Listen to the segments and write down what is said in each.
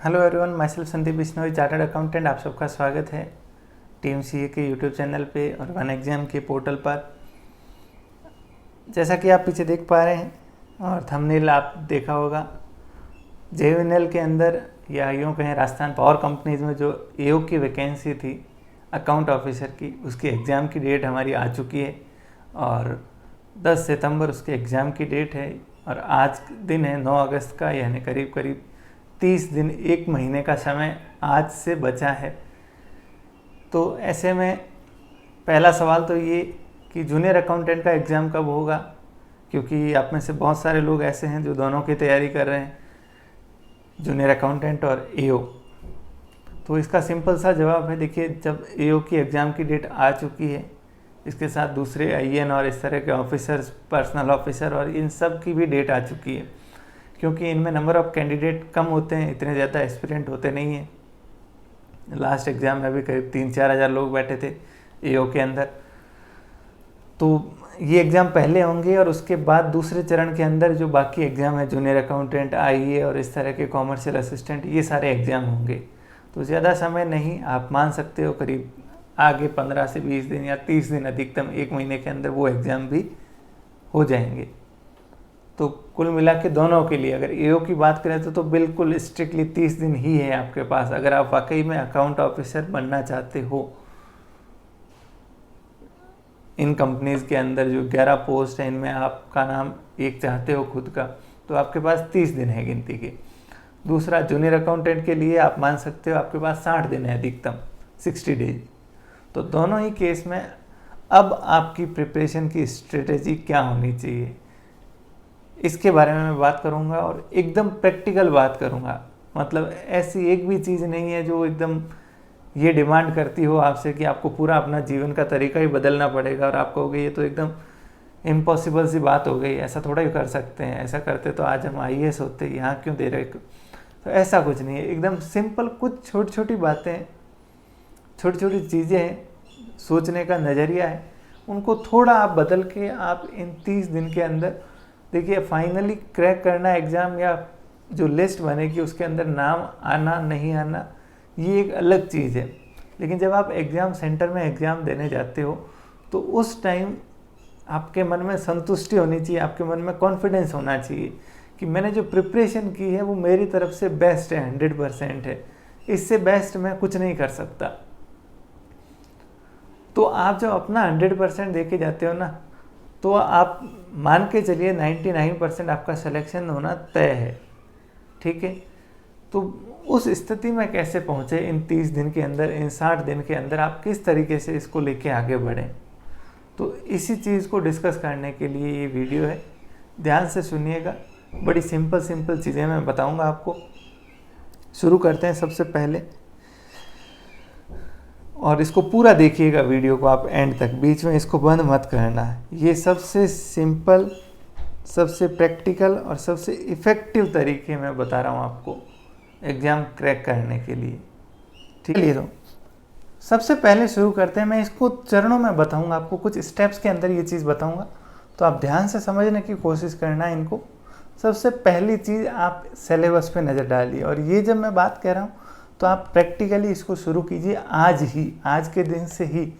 Hello everyone, my self Sandeep Bishnoi, chartered accountant. आप सबका स्वागत है टीम सीए के यूट्यूब चैनल पे और वन एग्जाम के पोर्टल पर। जैसा कि आप पीछे देख पा रहे हैं और थंबनेल आप देखा होगा, JUNL के अंदर या यूँ कहें राजस्थान पावर कंपनीज में जो AO की वैकेंसी थी अकाउंट ऑफिसर की, उसकी एग्ज़ाम की डेट हमारी आ चुकी है और 10 सितंबर उसके एग्ज़ाम की डेट है। और आज दिन है 9 अगस्त का, यानी करीब करीब 30 दिन, 1 महीने का समय आज से बचा है। तो ऐसे में पहला सवाल तो ये कि जूनियर अकाउंटेंट का एग्ज़ाम कब होगा, क्योंकि आप में से बहुत सारे लोग ऐसे हैं जो दोनों की तैयारी कर रहे हैं, जूनियर अकाउंटेंट और AO। तो इसका सिंपल सा जवाब है, देखिए, जब AO की एग्ज़ाम की डेट आ चुकी है, इसके साथ दूसरे IN और इस तरह के ऑफिसर्स, पर्सनल ऑफिसर और इन सब की भी डेट आ चुकी है, क्योंकि इनमें नंबर ऑफ़ कैंडिडेट कम होते हैं, इतने ज़्यादा एस्पिरेंट होते नहीं हैं। लास्ट एग्ज़ाम में भी करीब 3-4 हज़ार लोग बैठे थे AO के अंदर। तो ये एग्ज़ाम पहले होंगे और उसके बाद दूसरे चरण के अंदर जो बाकी एग्ज़ाम है, जूनियर अकाउंटेंट, IE और इस तरह के कॉमर्शियल असिस्टेंट, ये सारे एग्ज़ाम होंगे। तो ज़्यादा समय नहीं, आप मान सकते हो करीब आगे 15 से 20 दिन या 30 दिन, अधिकतम 1 महीने के अंदर वो एग्ज़ाम भी हो जाएंगे। तो कुल मिला के दोनों के लिए अगर AO की बात करें तो बिल्कुल स्ट्रिक्टली 30 दिन ही है आपके पास, अगर आप वाकई में अकाउंट ऑफिसर बनना चाहते हो। इन कंपनीज़ के अंदर जो 11 पोस्ट है, इनमें आपका नाम एक चाहते हो खुद का, तो आपके पास 30 दिन है गिनती के। दूसरा, जूनियर अकाउंटेंट के लिए आप मान सकते हो आपके पास 60 दिन है, अधिकतम 60 डेज। तो दोनों ही केस में अब आपकी प्रिपरेशन की स्ट्रेटेजी क्या होनी चाहिए, इसके बारे में मैं बात करूंगा और एकदम प्रैक्टिकल बात करूंगा। मतलब ऐसी एक भी चीज़ नहीं है जो एकदम ये डिमांड करती हो आपसे कि आपको पूरा अपना जीवन का तरीका ही बदलना पड़ेगा और आप कहोगे ये तो एकदम इम्पॉसिबल सी बात हो गई, ऐसा थोड़ा ही कर सकते हैं, ऐसा करते तो आज हम IAS होते, यहाँ क्यों दे रहे। तो ऐसा कुछ नहीं है, एकदम सिंपल कुछ छोटी छोटी बातें, छोटी छोटी चीज़ें हैं, सोचने का नज़रिया है, उनको थोड़ा आप बदल के आप इन 30 दिन के अंदर, देखिए, फाइनली क्रैक करना एग्ज़ाम या जो लिस्ट बनेगी उसके अंदर नाम आना नहीं आना ये एक अलग चीज़ है, लेकिन जब आप एग्ज़ाम सेंटर में एग्ज़ाम देने जाते हो तो उस टाइम आपके मन में संतुष्टि होनी चाहिए, आपके मन में कॉन्फिडेंस होना चाहिए कि मैंने जो प्रिपरेशन की है वो मेरी तरफ से बेस्ट है, 100% है, इससे बेस्ट मैं कुछ नहीं कर सकता। तो आप जब अपना 100% दे के जाते हो ना, तो आप मान के चलिए 99% आपका सिलेक्शन होना तय है, ठीक है। तो उस स्थिति में कैसे पहुँचे इन 30 दिन के अंदर, इन 60 दिन के अंदर आप किस तरीके से इसको लेके आगे बढ़ें, तो इसी चीज़ को डिस्कस करने के लिए ये वीडियो है। ध्यान से सुनिएगा, बड़ी सिंपल चीज़ें मैं बताऊंगा आपको। शुरू करते हैं सबसे पहले, और इसको पूरा देखिएगा वीडियो को आप एंड तक, बीच में इसको बंद मत करना है। ये सबसे सिंपल, सबसे प्रैक्टिकल और सबसे इफ़ेक्टिव तरीके मैं बता रहा हूँ आपको एग्ज़ाम क्रैक करने के लिए, ठीक है। तो सबसे पहले शुरू करते हैं, मैं इसको चरणों में बताऊंगा आपको, कुछ स्टेप्स के अंदर ये चीज़ बताऊंगा, तो आप ध्यान से समझने की कोशिश करना है इनको। सबसे पहली चीज़, आप सिलेबस पे नज़र डालिए, और ये जब मैं बात कह रहा हूँ तो आप प्रैक्टिकली इसको शुरू कीजिए आज ही, आज के दिन से ही।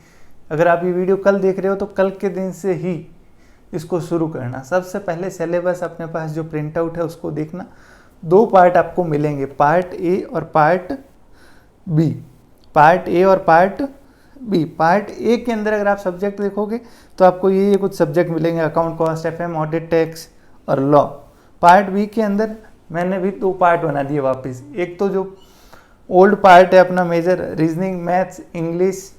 अगर आप ये वीडियो कल देख रहे हो तो कल के दिन से ही इसको शुरू करना। सबसे पहले सिलेबस अपने पास जो प्रिंट आउट है उसको देखना। 2 पार्ट आपको मिलेंगे, पार्ट A और पार्ट B। पार्ट A और पार्ट B। पार्ट A के अंदर अगर आप सब्जेक्ट देखोगे तो आपको ये कुछ सब्जेक्ट मिलेंगे, account, cost, FM, audit, tax और लॉ। पार्ट B के अंदर मैंने भी 2 पार्ट बना दिए वापस। एक तो जो ओल्ड पार्ट है अपना मेजर, रीजनिंग, मैथ्स, इंग्लिश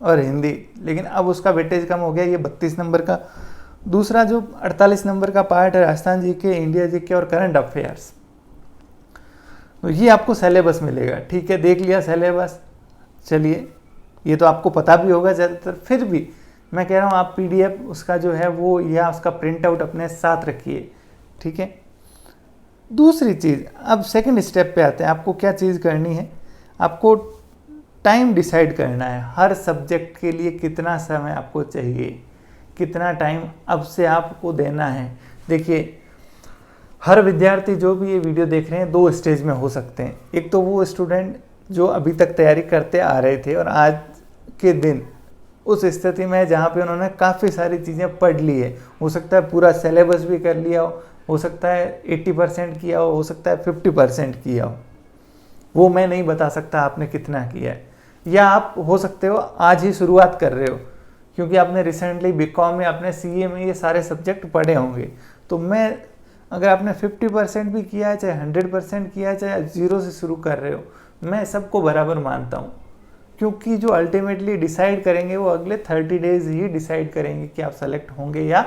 और हिंदी, लेकिन अब उसका वेटेज कम हो गया, ये 32 नंबर का। दूसरा जो 48 नंबर का पार्ट है, राजस्थान GK, इंडिया GK और करंट अफेयर्स। तो ये आपको सिलेबस मिलेगा, ठीक है। देख लिया सिलेबस, चलिए, ये तो आपको पता भी होगा ज़्यादातर, फिर भी मैं कह रहा हूँ आप PDF उसका जो है वो, या उसका प्रिंट आउट अपने साथ रखिए, ठीक है। दूसरी चीज़, अब सेकंड स्टेप पे आते हैं। आपको क्या चीज़ करनी है, आपको टाइम डिसाइड करना है, हर सब्जेक्ट के लिए कितना समय आपको चाहिए, कितना टाइम अब से आपको देना है। देखिए, हर विद्यार्थी जो भी ये वीडियो देख रहे हैं 2 स्टेज में हो सकते हैं। एक तो वो स्टूडेंट जो अभी तक तैयारी करते आ रहे थे और आज के दिन उस स्थिति में जहाँ पे उन्होंने काफ़ी सारी चीज़ें पढ़ ली है, हो सकता है पूरा सिलेबस भी कर लिया हो सकता है 80% किया हो सकता है 50% किया वो मैं नहीं बता सकता आपने कितना किया है। या आप हो सकते हो आज ही शुरुआत कर रहे हो, क्योंकि आपने रिसेंटली बीकॉम में आपने सीए में ये सारे सब्जेक्ट पढ़े होंगे। तो मैं अगर आपने 50% भी किया है, चाहे 100% किया है, चाहे 0 से शुरू कर रहे हो, मैं सबको बराबर मानता हूँ, क्योंकि जो अल्टीमेटली डिसाइड करेंगे वो अगले 30 डेज ही डिसाइड करेंगे कि आप सेलेक्ट होंगे या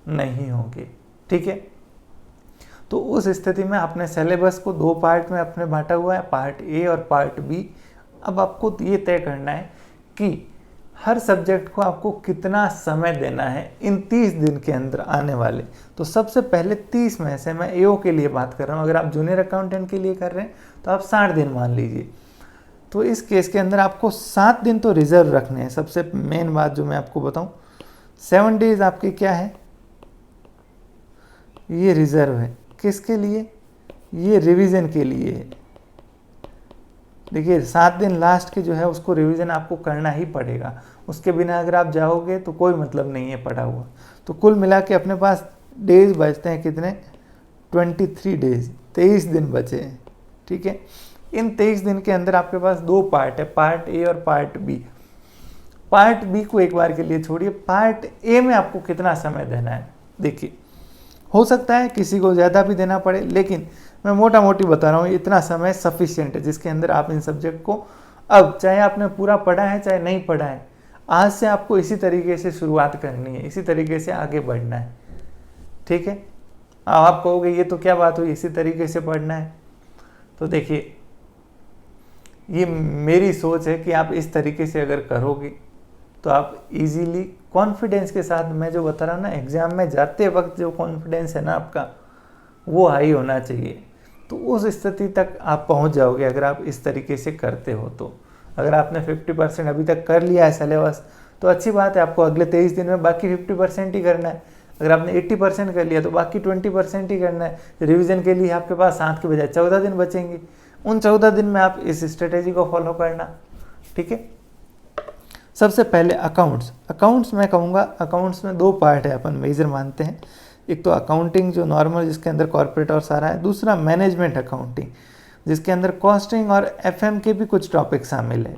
नहीं होंगे। ठीक है, तो उस स्थिति में आपने सिलेबस को 2 पार्ट में अपने बांटा हुआ है, पार्ट ए और पार्ट बी। अब आपको ये तय करना है कि हर सब्जेक्ट को आपको कितना समय देना है इन 30 दिन के अंदर आने वाले। तो सबसे पहले 30 में से मैं एओ के लिए बात कर रहा हूँ, अगर आप जूनियर अकाउंटेंट के लिए कर रहे हैं तो आप 60 दिन मान लीजिए। तो इस केस के अंदर आपको 7 दिन तो रिजर्व रखने हैं। सबसे मेन बात जो मैं आपको बताऊं, 7 डेज आपके क्या है, ये रिजर्व है। किसके लिए, ये रिवीजन के लिए है। देखिए 7 दिन लास्ट के जो है उसको रिवीजन आपको करना ही पड़ेगा, उसके बिना अगर आप जाओगे तो कोई मतलब नहीं है पढ़ा हुआ। तो कुल मिला के अपने पास डेज बचते हैं कितने, 23 डेज, 23 दिन बचे हैं। ठीक है, इन 23 दिन के अंदर आपके पास 2 पार्ट है, पार्ट ए और पार्ट बी। पार्ट बी को एक बार के लिए छोड़िए, पार्ट ए में आपको कितना समय देना है। देखिए हो सकता है किसी को ज़्यादा भी देना पड़े, लेकिन मैं मोटा मोटी बता रहा हूँ इतना समय सफिशिएंट है जिसके अंदर आप इन सब्जेक्ट को, अब चाहे आपने पूरा पढ़ा है चाहे नहीं पढ़ा है, आज से आपको इसी तरीके से शुरुआत करनी है, इसी तरीके से आगे बढ़ना है। ठीक है, आप कहोगे ये तो क्या बात हुई, इसी तरीके से पढ़ना है। तो देखिए ये मेरी सोच है कि आप इस तरीके से अगर करोगे तो आप इजीली कॉन्फिडेंस के साथ, मैं जो बता रहा हूँ ना, एग्ज़ाम में जाते वक्त जो कॉन्फिडेंस है ना आपका वो हाई होना चाहिए। तो उस स्थिति तक आप पहुँच जाओगे अगर आप इस तरीके से करते हो। तो अगर आपने 50% अभी तक कर लिया है सिलेबस तो अच्छी बात है, आपको अगले 23 दिन में बाकी 50% ही करना है। अगर आपने 80% कर लिया तो बाकी 20% ही करना है। रिवीजन के लिए आपके पास 7 के बजाय 14 दिन बचेंगे, उन 14 दिन में आप इस स्ट्रेटेजी को फॉलो करना। ठीक है, सबसे पहले अकाउंट्स मैं कहूँगा, अकाउंट्स में 2 पार्ट है अपन मेजर मानते हैं। एक तो अकाउंटिंग जो नॉर्मल जिसके अंदर कॉर्पोरेट और सारा है, दूसरा मैनेजमेंट अकाउंटिंग जिसके अंदर कॉस्टिंग और एफएम के भी कुछ टॉपिक शामिल है,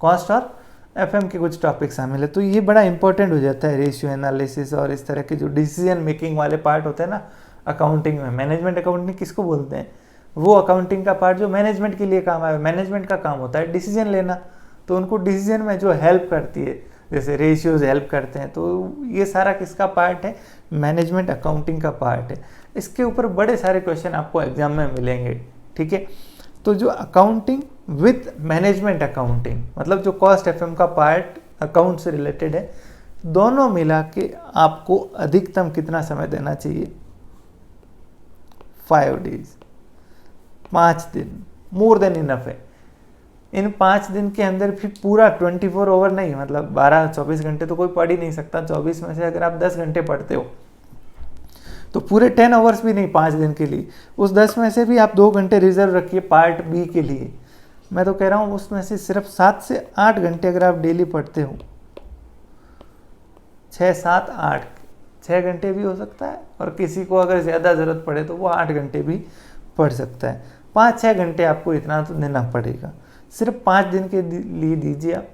कॉस्ट और एफएम के कुछ टॉपिक शामिल है। तो ये बड़ा इंपॉर्टेंट हो जाता है, रेशियो एनालिसिस और इस तरह के जो डिसीजन मेकिंग वाले पार्ट होते हैं ना अकाउंटिंग में। मैनेजमेंट अकाउंटिंग किसको बोलते हैं, वो अकाउंटिंग का पार्ट जो मैनेजमेंट के लिए काम आए। मैनेजमेंट का काम होता है डिसीजन लेना, तो उनको डिसीजन में जो हेल्प करती है, जैसे रेशियोज हेल्प करते हैं, तो ये सारा किसका पार्ट है, मैनेजमेंट अकाउंटिंग का पार्ट है। इसके ऊपर बड़े सारे क्वेश्चन आपको एग्जाम में मिलेंगे। ठीक है, तो जो अकाउंटिंग विथ मैनेजमेंट अकाउंटिंग, मतलब जो कॉस्ट एफएम का पार्ट अकाउंट से रिलेटेड है, दोनों मिला के आपको अधिकतम कितना समय देना चाहिए, 5 डेज, 5 दिन, मोर देन इनफ है। इन 5 दिन के अंदर फिर पूरा 24 ओवर नहीं, मतलब 12-24 घंटे तो कोई पढ़ ही नहीं सकता। 24 में से अगर आप 10 घंटे पढ़ते हो तो पूरे 10 आवर्स भी नहीं 5 दिन के लिए, उस 10 में से भी आप 2 घंटे रिजर्व रखिए पार्ट बी के लिए। मैं तो कह रहा हूँ उसमें से सिर्फ 7 से 8 घंटे अगर आप डेली पढ़ते हो, 6-7-8, 6 घंटे भी हो सकता है, और किसी को अगर ज़्यादा ज़रूरत पड़े तो वो 8 घंटे भी पढ़ सकता है। 5-6 घंटे आपको इतना तो देना पड़ेगा, सिर्फ 5 दिन के लिए दीजिए आप।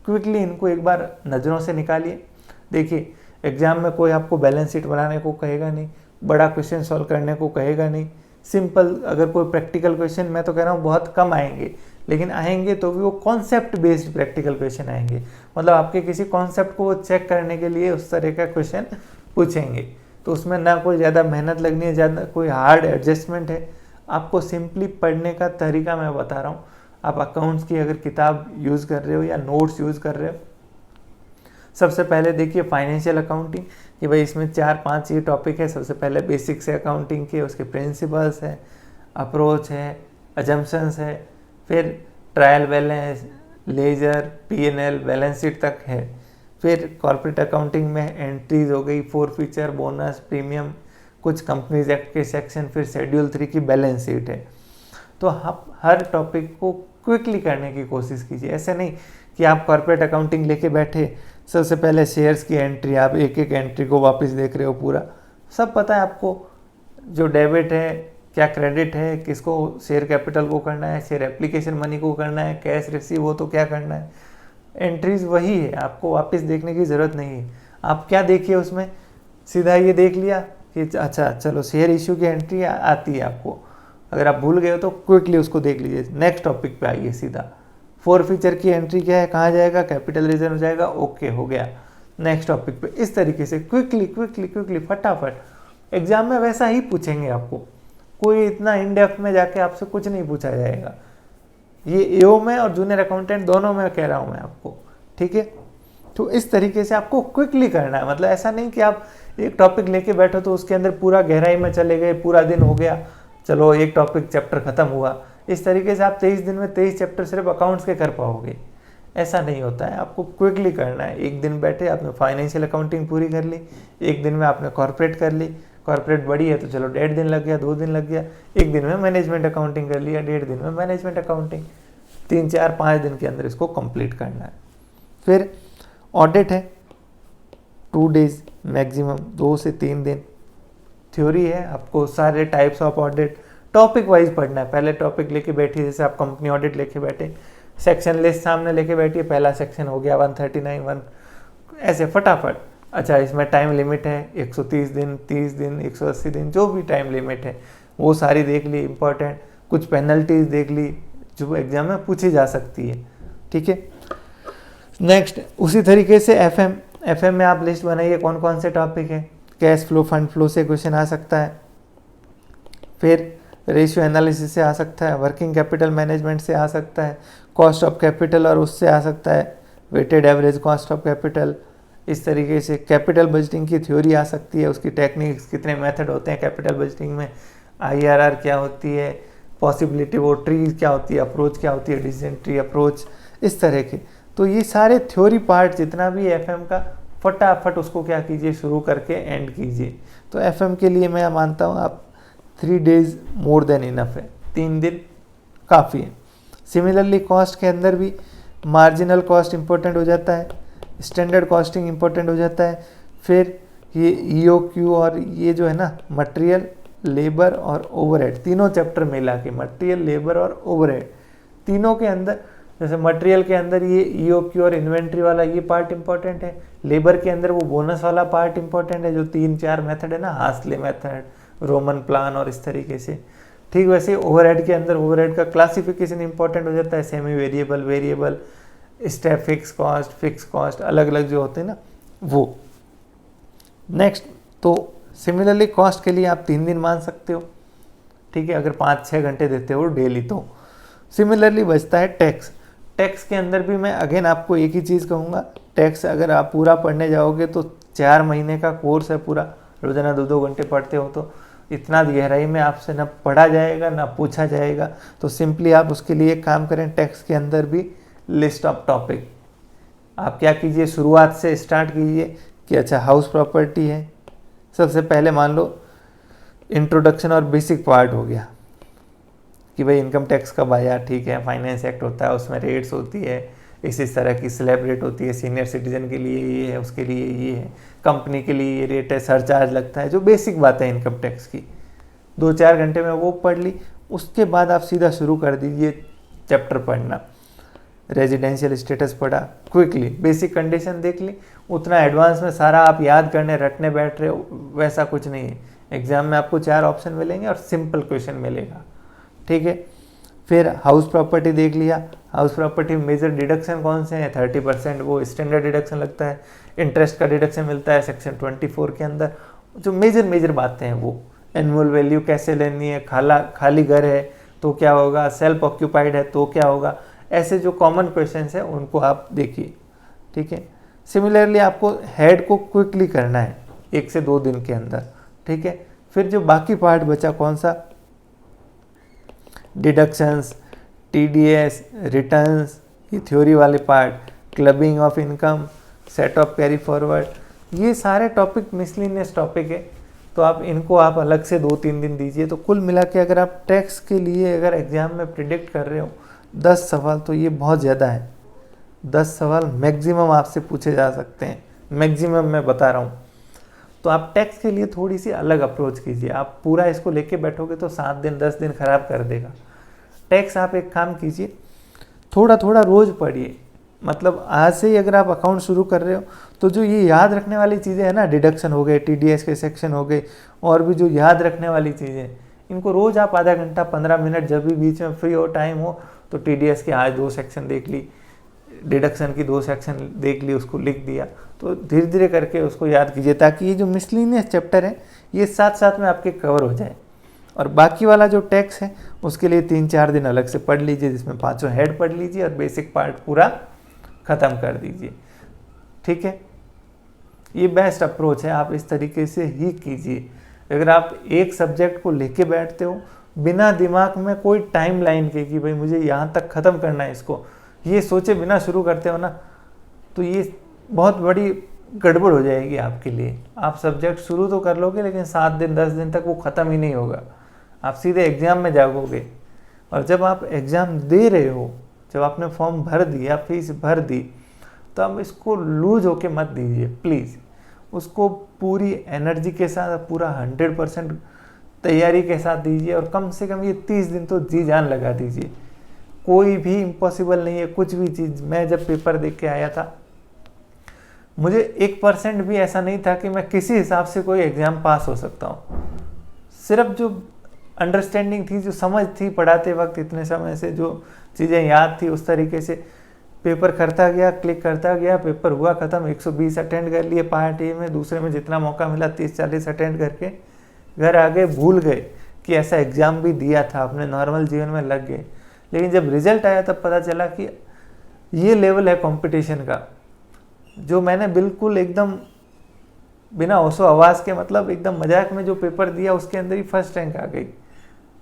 क्विकली इनको एक बार नज़रों से निकालिए। देखिए एग्ज़ाम में कोई आपको बैलेंस शीट बनाने को कहेगा नहीं, बड़ा क्वेश्चन सॉल्व करने को कहेगा नहीं। सिंपल अगर कोई प्रैक्टिकल क्वेश्चन, मैं तो कह रहा हूँ बहुत कम आएंगे, लेकिन आएंगे तो भी वो कॉन्सेप्ट बेस्ड प्रैक्टिकल क्वेश्चन आएंगे। मतलब आपके किसी कॉन्सेप्ट को चेक करने के लिए उस तरह का क्वेश्चन पूछेंगे। तो उसमें ना कोई ज़्यादा मेहनत लगनी है, ज़्यादा कोई हार्ड एडजस्टमेंट है। आपको सिंपली पढ़ने का तरीका मैं बता रहा हूँ। आप अकाउंट्स की अगर किताब यूज़ कर रहे हो या नोट्स यूज़ कर रहे हो, सबसे पहले देखिए फाइनेंशियल अकाउंटिंग कि भाई इसमें 4-5 ये टॉपिक है। सबसे पहले बेसिक्स है अकाउंटिंग के, उसके प्रिंसिपल्स है, अप्रोच है, अजम्पशंस है, फिर trial balance, ledger, PNL, balance sheet तक है। फिर कॉर्पोरेट अकाउंटिंग में एंट्रीज हो गई, फोरफीचर, बोनस, प्रीमियम, कुछ कंपनीज एक्ट के सेक्शन, फिर शेड्यूल 3 की बैलेंस शीट है। तो आप हर टॉपिक को क्विकली करने की कोशिश कीजिए। ऐसे नहीं कि आप कॉर्पोरेट अकाउंटिंग लेके बैठे, सबसे पहले शेयर्स की एंट्री, आप एक एक एंट्री को वापस देख रहे हो, पूरा सब पता है आपको, जो डेबिट है क्या क्रेडिट है, किसको शेयर कैपिटल को करना है, शेयर एप्लीकेशन मनी को करना है, कैश रिसीव हो तो क्या करना है, एंट्रीज वही है, आपको वापस देखने की ज़रूरत नहीं है। आप क्या देखिए उसमें, सीधा ये देख लिया कि अच्छा चलो शेयर इश्यू की एंट्री आती है आपको, अगर आप भूल गए हो तो क्विकली उसको देख लीजिए, नेक्स्ट टॉपिक पे आइए सीधा। फोर फीचर की एंट्री क्या है, कहाँ जाएगा, कैपिटल रिजर्व जाएगा, ओके हो गया, नेक्स्ट टॉपिक पे। इस तरीके से क्विकली क्विकली क्विकली फटाफट। एग्जाम में वैसा ही पूछेंगे आपको, कोई इतना इन डेप्थ में जाके आपसे कुछ नहीं पूछा जाएगा। ये एओ में और जूनियर अकाउंटेंट दोनों में कह रहा हूँ मैं आपको, ठीक है। तो इस तरीके से आपको क्विकली करना है, मतलब ऐसा नहीं कि आप एक टॉपिक लेके बैठो तो उसके अंदर पूरा गहराई में चले गए, पूरा दिन हो गया, चलो एक टॉपिक चैप्टर खत्म हुआ। इस तरीके से आप 23 दिन में 23 चैप्टर सिर्फ अकाउंट्स के कर पाओगे, ऐसा नहीं होता है। आपको क्विकली करना है। एक दिन बैठे आपने फाइनेंशियल अकाउंटिंग पूरी कर ली, एक दिन में आपने कॉर्पोरेट कर ली, कॉर्पोरेट बड़ी है तो चलो 1.5 दिन लग गया, 2 दिन लग गया, एक दिन में मैनेजमेंट अकाउंटिंग कर लिया, 1.5 दिन में मैनेजमेंट अकाउंटिंग, 3, 4, 5 दिन के अंदर इसको कंप्लीट करना है। फिर ऑडिट है 2 डेज मैक्सिमम, 2 से 3 दिन। थ्योरी है, आपको सारे types of audit topic wise पढ़ना है। पहले टॉपिक लेके बैठिए, जैसे आप कंपनी ऑडिट लेके बैठे, सेक्शन लिस्ट सामने लेके बैठिए, पहला सेक्शन हो गया 139, ऐसे फटाफट। अच्छा इसमें टाइम लिमिट है 130 दिन, 30 दिन, 180 दिन, जो भी टाइम लिमिट है वो सारी देख ली, इंपॉर्टेंट। कुछ पेनल्टीज देख ली जो एग्जाम में पूछी जा सकती है, ठीक है। नेक्स्ट उसी तरीके से एफएम में आप लिस्ट बनाइए कौन कौन से टॉपिक है। कैश फ्लो, फंड फ्लो से क्वेश्चन आ सकता है, फिर रेशियो एनालिसिस से आ सकता है, वर्किंग कैपिटल मैनेजमेंट से आ सकता है, कॉस्ट ऑफ कैपिटल और उससे आ सकता है weighted average cost of capital. इस तरीके से कैपिटल बजटिंग की थ्योरी आ सकती है, उसकी टेक्निक्स, कितने मेथड होते हैं कैपिटल बजटिंग में, आईआरआर क्या होती है, पॉसिबिलिटी वो ट्री क्या होती है, अप्रोच क्या होती है, डिसीजन ट्री अप्रोच, इस तरह के। तो ये सारे थ्योरी पार्ट जितना भी एफएम का, फटाफट उसको क्या कीजिए, शुरू करके एंड कीजिए। तो एफएम के लिए मैं मानता हूँ आप 3 डेज मोर देन इनफ है, 3 दिन काफ़ी है। सिमिलरली कॉस्ट के अंदर भी मार्जिनल कॉस्ट इंपॉर्टेंट हो जाता है, स्टैंडर्ड कॉस्टिंग इंपॉर्टेंट हो जाता है, फिर ये ईओक्यू और ये जो है ना मटेरियल, लेबर और ओवरहेड, तीनों चैप्टर मिला के, मटेरियल, लेबर और ओवरहेड, तीनों के अंदर, जैसे मटेरियल के अंदर ये ईओक्यू और इन्वेंट्री वाला ये पार्ट इंपॉर्टेंट है, लेबर के अंदर वो बोनस वाला पार्ट इंपॉर्टेंट है, जो 3-4 मेथड है ना, हास्ले मेथड, रोमन प्लान और इस तरीके से। ठीक वैसे ओवरहेड के अंदर ओवरहेड का क्लासिफिकेशन इंपॉर्टेंट हो जाता है, semi variable, variable, step, fix cost अलग अलग जो होते हैं ना वो। नेक्स्ट तो सिमिलरली कॉस्ट के लिए आप 3 दिन मान सकते हो, ठीक है, अगर 5-6 घंटे देते हो डेली तो। सिमिलरली बचता है टैक्स। टैक्स के अंदर भी मैं अगेन आपको एक ही चीज़ कहूँगा, टैक्स अगर आप पूरा पढ़ने जाओगे तो 4 महीने का कोर्स है पूरा, रोजाना 2-2 घंटे पढ़ते हो तो इतना गहराई में आपसे ना पढ़ा जाएगा ना पूछा जाएगा। तो सिंपली आप उसके लिए एक काम करें, टैक्स के अंदर भी लिस्ट ऑफ टॉपिक आप क्या कीजिए, शुरुआत से स्टार्ट कीजिए कि अच्छा हाउस प्रॉपर्टी है, सबसे पहले मान लो इंट्रोडक्शन और बेसिक पार्ट हो गया कि भाई इनकम टैक्स कब आया, ठीक है, फाइनेंस एक्ट होता है, उसमें रेट्स होती है, इस तरह की स्लैब रेट होती है, सीनियर सिटीजन के लिए ये है, उसके लिए ये है, कंपनी के लिए ये रेट है, सरचार्ज लगता है, जो बेसिक बात है इनकम टैक्स की, 2-4 घंटे में वो पढ़ ली। उसके बाद आप सीधा शुरू कर दीजिए चैप्टर पढ़ना। रेजिडेंशियल स्टेटस पढ़ा, क्विकली बेसिक कंडीशन देख ली, उतना एडवांस में सारा आप याद करने रटने बैठ रहे हो वैसा कुछ नहीं है। एग्जाम में आपको 4 ऑप्शन मिलेंगे और सिंपल क्वेश्चन मिलेगा, ठीक है। फिर हाउस प्रॉपर्टी देख लिया, हाउस प्रॉपर्टी में मेजर डिडक्शन कौन से हैं, 30% वो स्टैंडर्ड डिडक्शन लगता है, इंटरेस्ट का डिडक्शन मिलता है सेक्शन 24 के अंदर। जो मेजर बातें हैं वो, एनुअल वैल्यू कैसे लेनी है, खाली घर है तो क्या होगा, सेल्फ ऑक्यूपाइड है तो क्या होगा, ऐसे जो कॉमन क्वेश्चन हैं उनको आप देखिए, ठीक है। सिमिलरली आपको हेड को क्विकली करना है 1 से 2 दिन के अंदर, ठीक है। फिर जो बाकी पार्ट बचा कौन सा, डिडक्शंस, टीडीएस, रिटर्न्स, ये थ्योरी वाले part, clubbing of income, set of carry forward, ये सारे टॉपिक मिसलिनियस टॉपिक है, तो आप इनको आप अलग से 2-3 दिन दीजिए। तो कुल मिला के अगर आप टैक्स के लिए अगर एग्ज़ाम में प्रिडिक्ट कर रहे हो 10 सवाल, तो ये बहुत ज़्यादा है। 10 सवाल मैक्सिमम आपसे पूछे जा सकते हैं, मैक्सिमम मैं बता रहा हूँ। तो आप टैक्स के लिए थोड़ी सी अलग अप्रोच कीजिए। आप पूरा इसको लेके बैठोगे तो 7 दिन 10 दिन खराब कर देगा। टैक्स आप एक काम कीजिए, थोड़ा थोड़ा रोज़ पढ़िए। मतलब आज से ही अगर आप अकाउंट शुरू कर रहे हो तो जो ये याद रखने वाली चीज़ें हैं ना, डिडक्शन हो गए, टीडीएस के सेक्शन हो गए, और भी जो याद रखने वाली चीज़ें, इनको रोज़ आप आधा घंटा 15 मिनट जब भी बीच में फ्री हो, टाइम हो, तो टीडीएस के आज 2 सेक्शन देख ली, डिडक्शन की 2 सेक्शन देख ली, उसको लिख दिया। तो धीरे धीरे करके उसको याद कीजिए, ताकि ये जो मिसलिनियस चैप्टर है ये साथ साथ में आपके कवर हो जाए। और बाकी वाला जो टैक्स है उसके लिए 3-4 दिन अलग से पढ़ लीजिए, जिसमें 5 हेड पढ़ लीजिए और बेसिक पार्ट पूरा ख़त्म कर दीजिए। ठीक है, ये बेस्ट अप्रोच है, आप इस तरीके से ही कीजिए। अगर आप एक सब्जेक्ट को लेके बैठते हो बिना दिमाग में कोई टाइम लाइन के कि भाई मुझे यहाँ तक ख़त्म करना है इसको, ये सोचे बिना शुरू करते हो ना, तो ये बहुत बड़ी गड़बड़ हो जाएगी आपके लिए। आप सब्जेक्ट शुरू तो कर लोगे लेकिन 7 दिन 10 दिन तक वो ख़त्म ही नहीं होगा, आप सीधे एग्ज़ाम में जाओगे। और जब आप एग्ज़ाम दे रहे हो, जब आपने फॉर्म भर दिया, फीस भर दी, तो आप इसको लूज होके मत दीजिए प्लीज़। उसको पूरी एनर्जी के साथ, पूरा 100% तैयारी के साथ दीजिए, और कम से कम ये 30 दिन तो जी जान लगा दीजिए। कोई भी इम्पॉसिबल नहीं है, कुछ भी चीज़। मैं जब पेपर देख के आया था, मुझे 1% भी ऐसा नहीं था कि मैं किसी हिसाब से कोई एग्ज़ाम पास हो सकता हूँ। सिर्फ जो अंडरस्टैंडिंग थी, जो समझ थी पढ़ाते वक्त, इतने समय से जो चीज़ें याद थी, उस तरीके से पेपर करता गया, क्लिक करता गया, पेपर हुआ ख़त्म। 120 अटेंड कर लिए पार्ट ए में, दूसरे में जितना मौका मिला 30-40 अटेंड करके घर आ गए, भूल गए कि ऐसा एग्ज़ाम भी दिया था, अपने नॉर्मल जीवन में लग गए। लेकिन जब रिजल्ट आया तब पता चला कि ये लेवल है कंपटीशन का, जो मैंने बिल्कुल एकदम बिना होशो आवाज़ के, मतलब एकदम मजाक में जो पेपर दिया उसके अंदर ही फर्स्ट रैंक आ गई।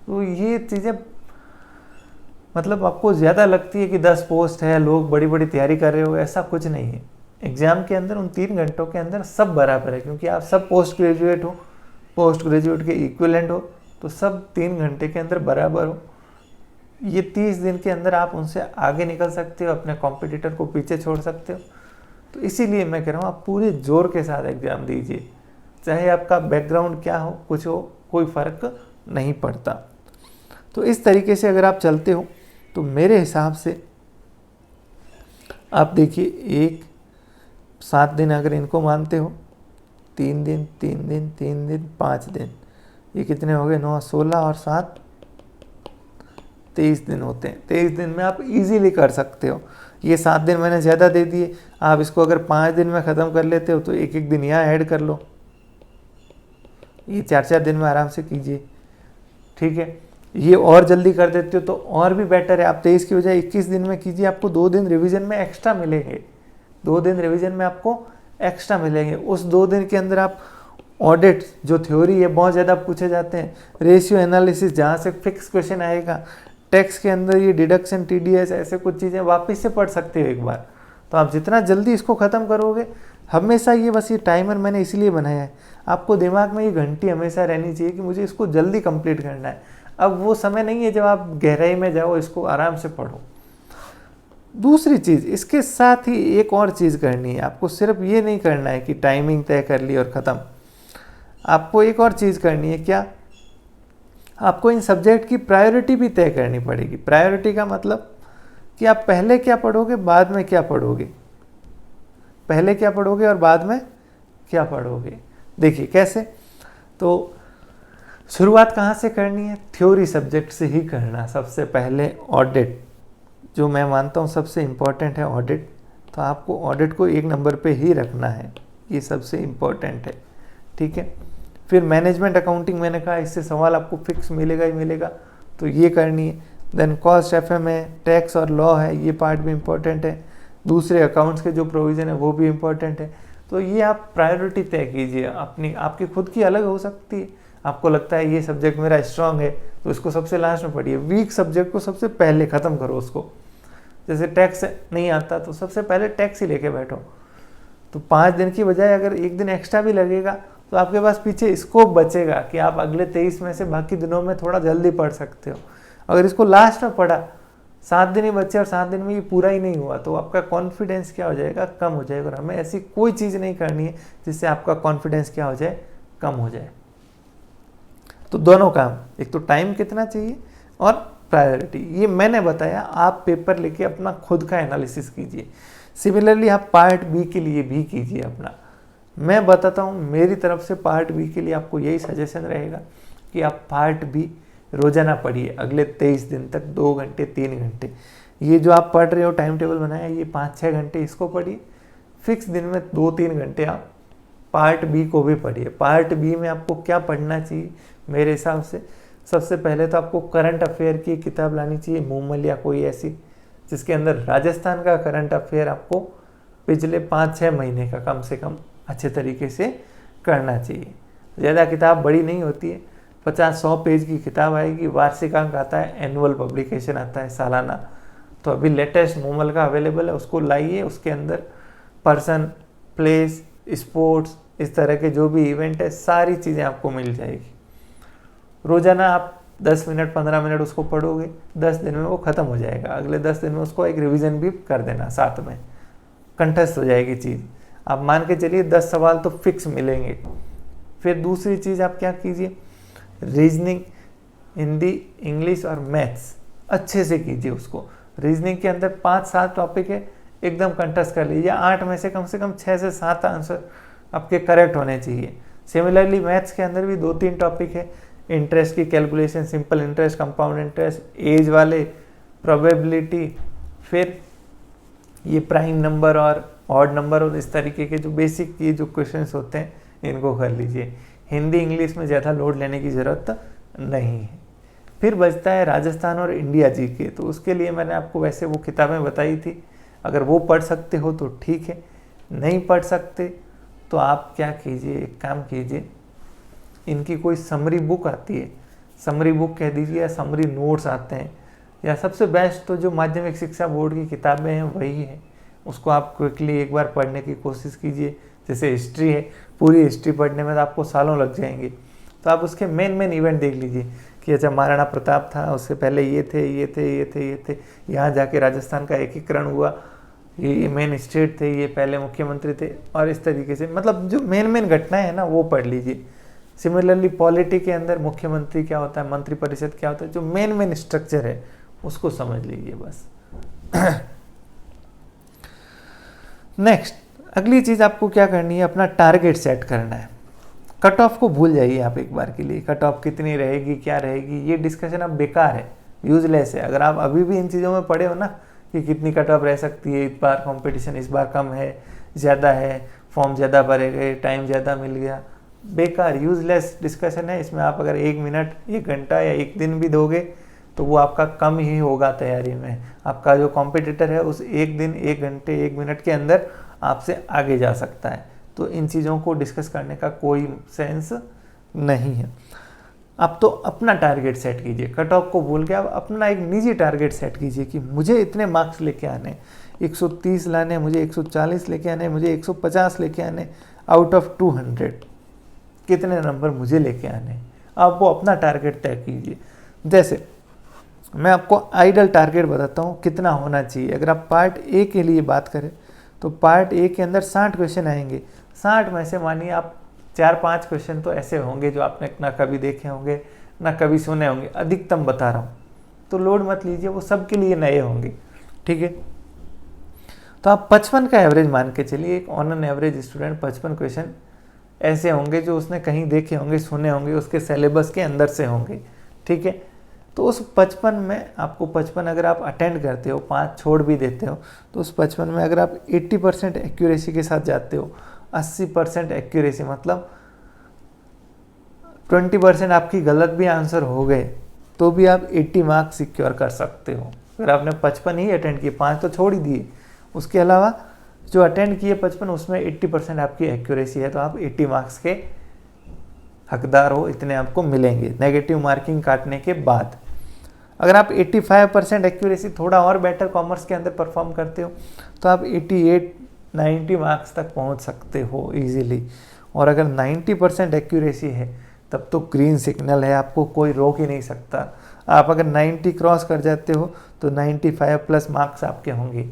तो ये चीज़ें मतलब आपको ज़्यादा लगती है कि 10 पोस्ट है, लोग बड़ी बड़ी तैयारी कर रहे हो, ऐसा कुछ नहीं है। एग्ज़ाम के अंदर उन 3 घंटों के अंदर सब बराबर है, क्योंकि आप सब पोस्ट ग्रेजुएट हो, पोस्ट ग्रेजुएट के इक्विवेलेंट हो, तो सब 3 घंटे के अंदर बराबर हो। ये 30 दिन के अंदर आप उनसे आगे निकल सकते हो, अपने कॉम्पिटिटर को पीछे छोड़ सकते हो। तो इसीलिए मैं कह रहा हूँ आप पूरे जोर के साथ एग्ज़ाम दीजिए, चाहे आपका बैकग्राउंड क्या हो, कुछ हो, कोई फ़र्क नहीं पड़ता। तो इस तरीके से अगर आप चलते हो तो मेरे हिसाब से आप देखिए, 7 दिन अगर इनको मानते हो, 3 दिन 3 दिन 3 दिन 5 दिन, ये कितने हो गए, 9 16 और 7 23 दिन होते हैं। 23 दिन में आप इजीली कर सकते हो। ये 7 दिन मैंने ज़्यादा दे दिए, आप इसको अगर 5 दिन में ख़त्म कर लेते हो तो एक दिन यहाँ ऐड कर लो, ये 4-4 दिन में आराम से कीजिए। ठीक है, ये और जल्दी कर देते हो तो और भी बेटर है। आप 23 की बजाय 21 दिन में कीजिए, आपको 2 दिन रिवीजन में एक्स्ट्रा मिलेंगे। 2 दिन रिवीजन में आपको एक्स्ट्रा मिलेंगे। उस 2 दिन के अंदर आप ऑडिट, जो थ्योरी है, बहुत ज़्यादा पूछे जाते हैं, रेशियो एनालिसिस जहाँ से फिक्स क्वेश्चन आएगा, टैक्स के अंदर ये डिडक्शन, टीडीएस, ऐसे कुछ चीज़ें वापस से पढ़ सकते हो एक बार। तो आप जितना जल्दी इसको ख़त्म करोगे, हमेशा ये बस ये टाइमर मैंने इसलिए बनाया है, आपको दिमाग में ये घंटी हमेशा रहनी चाहिए कि मुझे इसको जल्दी कंप्लीट करना है। अब वो समय नहीं है जब आप गहराई में जाओ, इसको आराम से पढ़ो। दूसरी चीज़, इसके साथ ही एक और चीज़ करनी है आपको। सिर्फ ये नहीं करना है कि टाइमिंग तय कर ली और ख़त्म, आपको एक और चीज़ करनी है। क्या? आपको इन सब्जेक्ट की प्रायोरिटी भी तय करनी पड़ेगी। प्रायोरिटी का मतलब कि आप पहले क्या पढ़ोगे, बाद में क्या पढ़ोगे, पहले क्या पढ़ोगे और बाद में क्या पढ़ोगे। देखिए कैसे, तो शुरुआत कहाँ से करनी है? थ्योरी सब्जेक्ट से ही करना। सबसे पहले ऑडिट, जो मैं मानता हूँ सबसे इम्पॉर्टेंट है ऑडिट, तो आपको ऑडिट को 1 नंबर पे ही रखना है, ये सबसे इम्पॉर्टेंट है। ठीक है, फिर मैनेजमेंट अकाउंटिंग, मैंने कहा इससे सवाल आपको फिक्स मिलेगा ही मिलेगा, तो ये करनी है। देन कॉस्ट एफएम है, टैक्स और लॉ है, ये पार्ट भी इम्पोर्टेंट है। दूसरे अकाउंट्स के जो प्रोविज़न है वो भी इम्पोर्टेंट है। तो ये आप प्रायोरिटी तय कीजिए अपनी, आपकी खुद की अलग हो सकती है। आपको लगता है ये सब्जेक्ट मेरा स्ट्रांग है तो इसको सबसे लास्ट में पढ़िए, वीक सब्जेक्ट को सबसे पहले ख़त्म करो उसको। जैसे टैक्स नहीं आता तो सबसे पहले टैक्स ही लेके बैठो। तो 5 दिन की बजाय अगर 1 दिन एक्स्ट्रा भी लगेगा तो आपके पास पीछे स्कोप बचेगा कि आप अगले 23 में से बाकी दिनों में थोड़ा जल्दी पढ़ सकते हो। अगर इसको लास्ट में पढ़ा, 7 दिन ही बचे और 7 दिन में ये पूरा ही नहीं हुआ, तो आपका कॉन्फिडेंस क्या हो जाएगा, कम हो जाएगा। और हमें ऐसी कोई चीज़ नहीं करनी है जिससे आपका कॉन्फिडेंस क्या हो जाए, कम हो जाए। तो दोनों काम, एक तो टाइम कितना चाहिए और प्रायोरिटी, ये मैंने बताया। आप पेपर लेके अपना खुद का एनालिसिस कीजिए। सिमिलरली आप पार्ट बी के लिए भी कीजिए अपना। मैं बताता हूँ मेरी तरफ से पार्ट बी के लिए आपको यही सजेशन रहेगा कि आप पार्ट बी रोजाना पढ़िए अगले 23 दिन तक, 2 घंटे 3 घंटे। ये जो आप पढ़ रहे हो, टाइम टेबल बनाया, ये 5-6 घंटे इसको पढ़िए। फिक्स दिन में 2-3 घंटे आप पार्ट बी को भी पढ़िए। पार्ट बी में आपको क्या पढ़ना चाहिए मेरे हिसाब से, सबसे पहले तो आपको करंट अफेयर की किताब लानी चाहिए, मूमल या कोई ऐसी, जिसके अंदर राजस्थान का करंट अफेयर आपको पिछले 5-6 महीने का कम से कम अच्छे तरीके से करना चाहिए। ज़्यादा किताब बड़ी नहीं होती है, 50-100 पेज की किताब आएगी। वार्षिकांक आता है, एनुअल पब्लिकेशन आता है सालाना। तो अभी लेटेस्ट मूमल का अवेलेबल है, उसको लाइए। उसके अंदर पर्सन, प्लेस, स्पोर्ट्स, इस तरह के जो भी इवेंट है, सारी चीज़ें आपको मिल जाएगी। रोज़ाना आप 10 मिनट 15 मिनट उसको पढ़ोगे, 10 दिन में वो ख़त्म हो जाएगा। अगले 10 दिन में उसको एक रिवीजन भी कर देना, साथ में कंठस्थ हो जाएगी चीज़। आप मान के चलिए 10 सवाल तो फिक्स मिलेंगे। फिर दूसरी चीज़ आप क्या कीजिए, रीजनिंग, हिंदी, इंग्लिश और मैथ्स अच्छे से कीजिए उसको। रीजनिंग के अंदर 5-7 टॉपिक है, एकदम कंठस्थ कर लीजिए। 8 में से कम 6 से 7 आंसर आपके करेक्ट होने चाहिए। सिमिलरली मैथ्स के अंदर भी 2-3 टॉपिक है, इंटरेस्ट की calculation, simple interest, compound interest, age वाले, प्रोबेबिलिटी, फिर ये प्राइम नंबर और ऑड नंबर और इस तरीके के जो बेसिक ये जो क्वेश्चंस होते हैं इनको कर लीजिए। हिंदी इंग्लिश में ज़्यादा लोड लेने की ज़रूरत नहीं है। फिर बचता है राजस्थान और इंडिया जी के, तो उसके लिए मैंने आपको वैसे वो किताबें बताई थी, अगर वो पढ़ सकते हो तो ठीक है, नहीं पढ़ सकते तो आप क्या कीजिए, एक काम कीजिए, इनकी कोई समरी बुक आती है, समरी बुक कह दीजिए या समरी नोट्स आते हैं, या सबसे बेस्ट तो जो माध्यमिक शिक्षा बोर्ड की किताबें हैं वही है, उसको आप क्विकली एक बार पढ़ने की कोशिश कीजिए। जैसे हिस्ट्री है, पूरी हिस्ट्री पढ़ने में तो आपको सालों लग जाएंगे, तो आप उसके मेन इवेंट देख लीजिए कि अच्छा महाराणा प्रताप था, उससे पहले ये थे, यहाँ जाके राजस्थान का एकीकरण हुआ, ये मेन स्टेट थे, ये पहले मुख्यमंत्री थे, और इस तरीके से मतलब जो मेन घटनाएं हैं ना वो पढ़ लीजिए। सिमिलरली पॉलिटी के अंदर मुख्यमंत्री क्या होता है, मंत्री परिषद क्या होता है, जो मेन स्ट्रक्चर है उसको समझ लीजिए बस। नेक्स्ट, अगली चीज़ आपको क्या करनी है, अपना टारगेट सेट करना है। कट ऑफ को भूल जाइए आप एक बार के लिए, कट ऑफ कितनी रहेगी, क्या रहेगी, ये डिस्कशन अब बेकार है, यूजलेस है। अगर आप अभी भी इन चीज़ों में पढ़े हो ना कि कितनी कट ऑफ रह सकती है, इस बार कंपटीशन इस बार कम है, ज़्यादा है, फॉर्म ज़्यादा भरे गए, टाइम ज़्यादा मिल गया, बेकार यूजलेस डिस्कशन है। इसमें आप अगर 1 मिनट, 1 घंटा या 1 दिन भी दोगे तो वो आपका कम ही होगा तैयारी में। आपका जो कॉम्पिटिटर है उस 1 दिन, 1 घंटे, 1 मिनट के अंदर आपसे आगे जा सकता है। तो इन चीज़ों को डिस्कस करने का कोई सेंस नहीं है। आप तो अपना टारगेट सेट कीजिए, कट ऑफ को भूल के आप अपना एक निजी टारगेट सेट कीजिए कि मुझे इतने मार्क्स लेके आने, 130 लाने, मुझे 140 लेके आने, मुझे 150 लेके आने, आउट ऑफ 200 कितने नंबर मुझे लेके आने। आप वो अपना टारगेट तय कीजिए। जैसे मैं आपको आइडल टारगेट बताता हूँ कितना होना चाहिए। अगर आप पार्ट ए के लिए बात करें तो पार्ट ए के अंदर 60 क्वेश्चन आएंगे। 60 में से मानिए आप 4-5 क्वेश्चन तो ऐसे होंगे जो आपने ना कभी देखे होंगे ना कभी सुने होंगे, अधिकतम बता रहा हूँ, तो लोड मत लीजिए, वो सबके लिए नए होंगे, ठीक है। तो आप 55 का एवरेज मान के चलिए, एक on an average student 55 question ऐसे होंगे जो उसने कहीं देखे होंगे, सुने होंगे, उसके सिलेबस के अंदर से होंगे, ठीक है। तो उस 55 में आपको 55 अगर आप अटेंड करते हो, 5 छोड़ भी देते हो, तो उस 55 में अगर आप 80% एक्यूरेसी के साथ जाते हो, 80% एक्यूरेसी मतलब 20% आपकी गलत भी आंसर हो गए तो भी आप 80 मार्क्स सिक्योर कर सकते हो। अगर आपने 55 ही अटेंड किए, 5 तो छोड़ ही दिए, उसके अलावा जो अटेंड किए 55 उसमें 80% आपकी एक्यूरेसी है, तो आप 80 मार्क्स के हकदार हो, इतने आपको मिलेंगे नेगेटिव मार्किंग काटने के बाद। अगर आप 85% एक्यूरेसी, थोड़ा और बेटर कॉमर्स के अंदर परफॉर्म करते हो, तो आप 88-90 मार्क्स तक पहुंच सकते हो इजीली। और अगर 90% एक्यूरेसी है तब तो ग्रीन सिग्नल है, आपको कोई रोक ही नहीं सकता। आप अगर 90 क्रॉस कर जाते हो तो 95 प्लस मार्क्स आपके होंगे।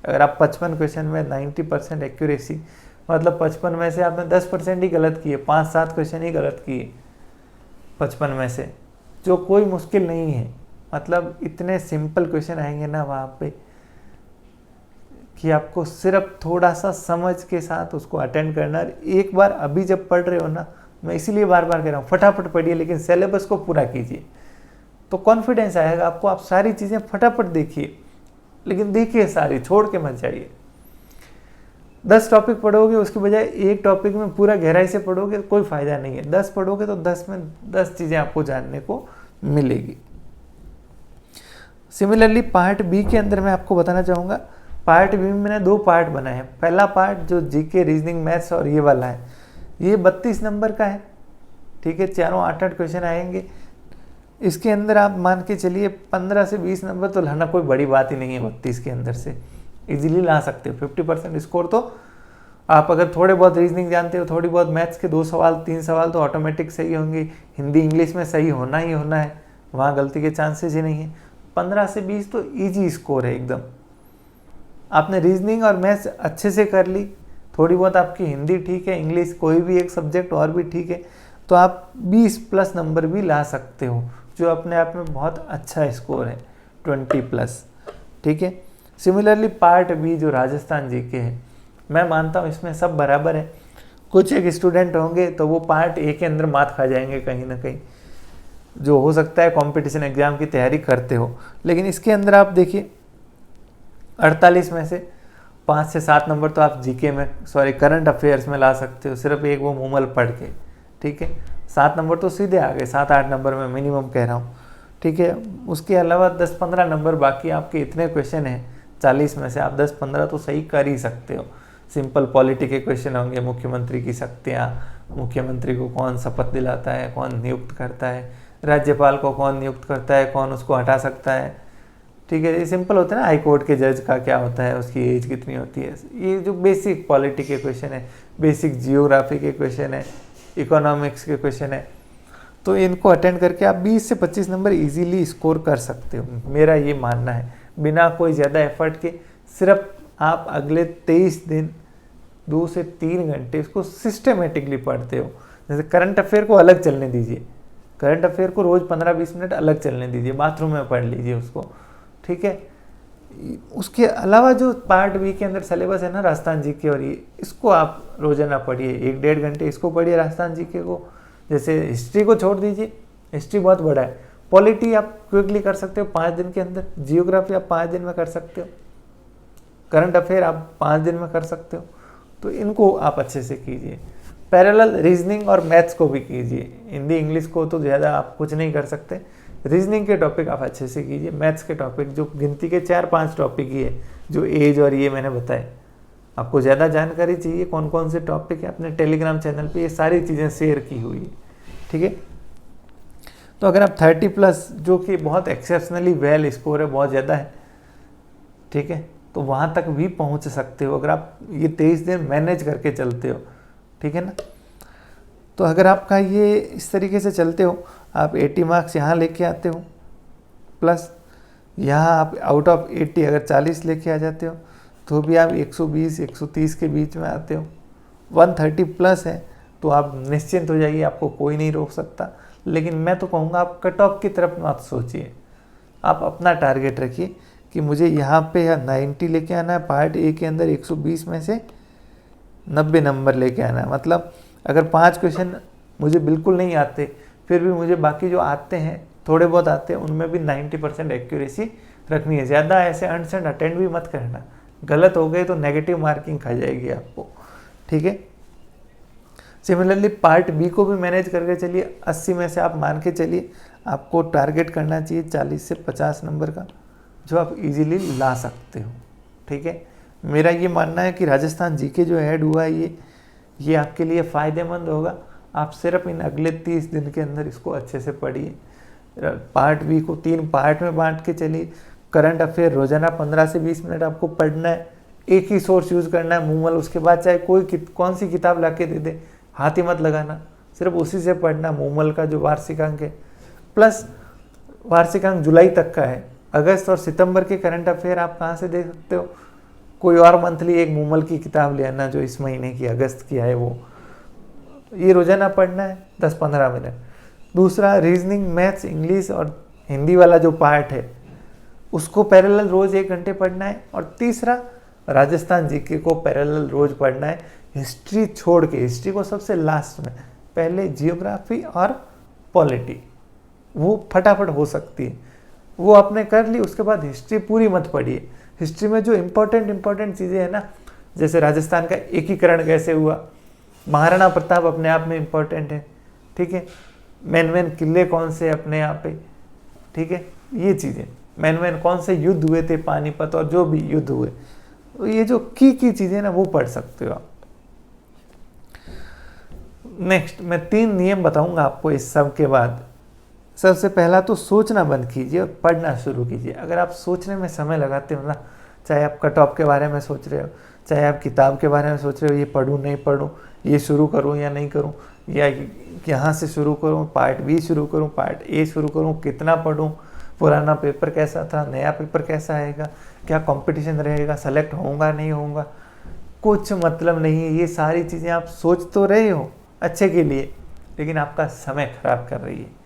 अगर आप 55 क्वेश्चन में 90% एक्यूरेसी, मतलब 55 में से आपने 10% ही गलत किए, 5-7 क्वेश्चन ही गलत किए 55 में से, जो कोई मुश्किल नहीं है। मतलब इतने सिंपल क्वेश्चन आएंगे ना वहाँ पे कि आपको सिर्फ थोड़ा सा समझ के साथ उसको अटेंड करना। एक बार अभी जब पढ़ रहे हो ना, मैं इसीलिए बार बार कह रहा हूँ फटाफट पढ़िए, लेकिन सिलेबस को पूरा कीजिए तो कॉन्फिडेंस आएगा आपको। आप सारी चीज़ें फटाफट देखिए, लेकिन देखिए सारी, छोड़ के मत जाइए। 10 टॉपिक पढ़ोगे उसके बजाय एक टॉपिक में पूरा गहराई से पढ़ोगे तो कोई फ़ायदा नहीं है। 10 पढ़ोगे तो 10 में 10 चीज़ें आपको जानने को मिलेगी। सिमिलरली पार्ट बी के अंदर मैं आपको बताना चाहूँगा, पार्ट बी में मैंने 2 पार्ट बनाए हैं। पहला पार्ट जो जीके, रीजनिंग, मैथ्स और ये वाला है, ये 32 नंबर का है, ठीक है। चारों 8-8 क्वेश्चन आएंगे। इसके अंदर आप मान के चलिए 15 से 20 नंबर तो लाना कोई बड़ी बात ही नहीं है। 32 के अंदर से इजीली ला सकते हो 50% स्कोर। तो आप अगर थोड़े बहुत रीजनिंग जानते हो, थोड़ी बहुत मैथ्स के 2 सवाल 3 सवाल तो ऑटोमेटिक सही होंगे। हिंदी इंग्लिश में सही होना ही होना है, वहाँ गलती के चांसेस ही नहीं है। 15 से 20 तो ईजी स्कोर है एकदम। आपने रीजनिंग और मैथ्स अच्छे से कर ली, थोड़ी बहुत आपकी हिंदी ठीक है, इंग्लिश कोई भी एक सब्जेक्ट और भी ठीक है, तो आप 20 प्लस नंबर भी ला सकते हो, जो अपने आप में बहुत अच्छा स्कोर है, 20 प्लस, ठीक है। सिमिलरली पार्ट बी जो राजस्थान जीके है, मैं मानता हूँ इसमें सब बराबर है। कुछ एक स्टूडेंट होंगे तो वो पार्ट ए के अंदर मात खा जाएंगे कहीं ना कहीं, जो हो सकता है कंपटीशन एग्जाम की तैयारी करते हो। लेकिन इसके अंदर आप देखिए 48 में से 5 से 7 नंबर तो आप जीके में, सॉरी करंट अफेयर्स में ला सकते हो, सिर्फ एक वो मूमल पढ़ के, ठीक है। 7 नंबर तो सीधे आ गए, 7-8 नंबर में मिनिमम कह रहा हूँ, ठीक है। उसके अलावा 10-15 नंबर बाकी आपके इतने क्वेश्चन हैं, 40 में से आप 10-15 तो सही कर ही सकते हो। सिंपल पॉलिटी के क्वेश्चन होंगे, मुख्यमंत्री की शक्तियाँ, मुख्यमंत्री को कौन शपथ दिलाता है, कौन नियुक्त करता है, राज्यपाल को कौन नियुक्त करता है, कौन उसको हटा सकता है, ठीक है। ये सिंपल होता है ना, हाई कोर्ट के जज का क्या होता है, उसकी एज कितनी होती है, ये जो बेसिक पॉलिटी के क्वेश्चन है, बेसिक जियोग्राफी के क्वेश्चन है, इकोनॉमिक्स के क्वेश्चन है, तो इनको अटेंड करके आप 20 से 25 नंबर इजीली स्कोर कर सकते हो, मेरा ये मानना है। बिना कोई ज़्यादा एफर्ट के सिर्फ आप अगले 23 दिन 2 से 3 घंटे इसको सिस्टमेटिकली पढ़ते हो। जैसे करंट अफेयर को अलग चलने दीजिए, करंट अफेयर को रोज़ 15-20 मिनट अलग चलने दीजिए, बाथरूम में पढ़ लीजिए उसको, ठीक है। उसके अलावा जो पार्ट बी के अंदर सिलेबस है ना राजस्थान जीके और ये, इसको आप रोजाना पढ़िए, 1-1.5 घंटे इसको पढ़िए राजस्थान जीके को। जैसे हिस्ट्री को छोड़ दीजिए, हिस्ट्री बहुत बड़ा है। पॉलिटी आप क्विकली कर सकते हो 5 दिन के अंदर, जियोग्राफी आप 5 दिन में कर सकते हो, करंट अफेयर आप 5 दिन में कर सकते हो। तो इनको आप अच्छे से कीजिए। पैरेलल रीजनिंग और मैथ्स को भी कीजिए। हिंदी इंग्लिश को तो ज़्यादा आप कुछ नहीं कर सकते, रीजनिंग के टॉपिक आप अच्छे से कीजिए। मैथ्स के टॉपिक जो गिनती के 4-5 टॉपिक ही है, जो एज और ये मैंने बताए। आपको ज़्यादा जानकारी चाहिए कौन कौन से टॉपिक है, अपने टेलीग्राम चैनल पे ये सारी चीज़ें शेयर की हुई है, ठीक है। तो अगर आप 30 प्लस, जो कि बहुत एक्सेप्शनली वेल स्कोर है, बहुत ज़्यादा है, ठीक है, तो वहाँ तक भी पहुँच सकते हो अगर आप ये 23 दिन मैनेज करके चलते हो, ठीक है ना। तो अगर आपका ये इस तरीके से चलते हो, आप 80 मार्क्स यहाँ लेके आते हो, प्लस यहाँ आप आउट ऑफ 80 अगर 40 लेके आ जाते हो तो भी आप 120-130 के बीच में आते हो। 130 प्लस है तो आप निश्चिंत हो जाइए, आपको कोई नहीं रोक सकता। लेकिन मैं तो कहूँगा आप कट ऑफ की तरफ मत सोचिए, आप अपना टारगेट रखिए कि मुझे यहाँ पे 90 लेके आना है, पार्ट ए के अंदर 120 में से 90 नंबर लेके आना है। मतलब अगर 5 क्वेश्चन मुझे बिल्कुल नहीं आते, फिर भी मुझे बाकी जो आते हैं, थोड़े बहुत आते हैं, उनमें भी 90% एक्यूरेसी रखनी है। ज़्यादा ऐसे अनसेंड अटेंड भी मत करना, गलत हो गए तो नेगेटिव मार्किंग खा जाएगी आपको, ठीक है। सिमिलरली पार्ट बी को भी मैनेज करके चलिए। 80 में से आप मान के चलिए आपको टारगेट करना चाहिए 40 से 50 नंबर का, जो आप इजीली ला सकते हो, ठीक है। मेरा ये मानना है कि राजस्थान जीके जो ऐड हुआ है ये आपके लिए फ़ायदेमंद होगा। आप सिर्फ इन अगले 30 दिन के अंदर इसको अच्छे से पढ़िए। पार्ट बी को 3 पार्ट में बांट के चलिए। करंट अफेयर रोज़ाना 15 से 20 मिनट आपको पढ़ना है, एक ही सोर्स यूज़ करना है मूमल, उसके बाद चाहे कौन सी किताब ला के दे दे, हाथ ही मत लगाना, सिर्फ उसी से पढ़ना। मूमल का जो वार्षिक अंक है, प्लस वार्षिक अंक जुलाई तक का है, अगस्त और सितंबर के करंट अफेयर आप कहाँ से देख सकते हो, कोई और मंथली एक मूमल की किताब ले आना जो इस महीने की अगस्त की है, वो ये रोजाना पढ़ना है 10-15 मिनट। दूसरा, रीजनिंग, मैथ्स, इंग्लिश और हिंदी वाला जो पार्ट है उसको पैरेलल रोज 1 घंटे पढ़ना है। और तीसरा, राजस्थान जीके को पैरेलल रोज पढ़ना है, हिस्ट्री छोड़ के। हिस्ट्री को सबसे लास्ट में, पहले जियोग्राफी और पॉलिटी वो फटाफट हो सकती है, वो आपने कर ली। उसके बाद हिस्ट्री पूरी मत पढ़िए। हिस्ट्री में जो इम्पोर्टेंट चीज़ें हैं ना, जैसे राजस्थान का एकीकरण कैसे हुआ, महाराणा प्रताप अपने आप में इम्पोर्टेंट है, ठीक है, मेन किले कौन से अपने यहाँ पे, ठीक है, ये चीज़ें मेन कौन से युद्ध हुए थे, पानीपत और जो भी युद्ध हुए, तो ये जो की चीज़ें ना वो पढ़ सकते हो आप। नेक्स्ट मैं 3 नियम बताऊंगा आपको इस सब के बाद। सबसे पहला तो सोचना बंद कीजिए और पढ़ना शुरू कीजिए। अगर आप सोचने में समय लगाते हो ना, चाहे आप कट ऑफ के बारे में सोच रहे हो, चाहे आप किताब के बारे में सोच रहे हो, ये पढूं नहीं पढूं, ये शुरू करूं या नहीं करूं, या यहाँ से शुरू करूं, पार्ट बी शुरू करूं, पार्ट ए शुरू करूं, कितना पढूं, पुराना पेपर कैसा था, नया पेपर कैसा आएगा, क्या कंपटीशन रहेगा, सेलेक्ट होऊंगा नहीं होऊंगा, कुछ मतलब नहीं है। ये सारी चीज़ें आप सोच तो रहे हो अच्छे के लिए, लेकिन आपका समय खराब कर रही है।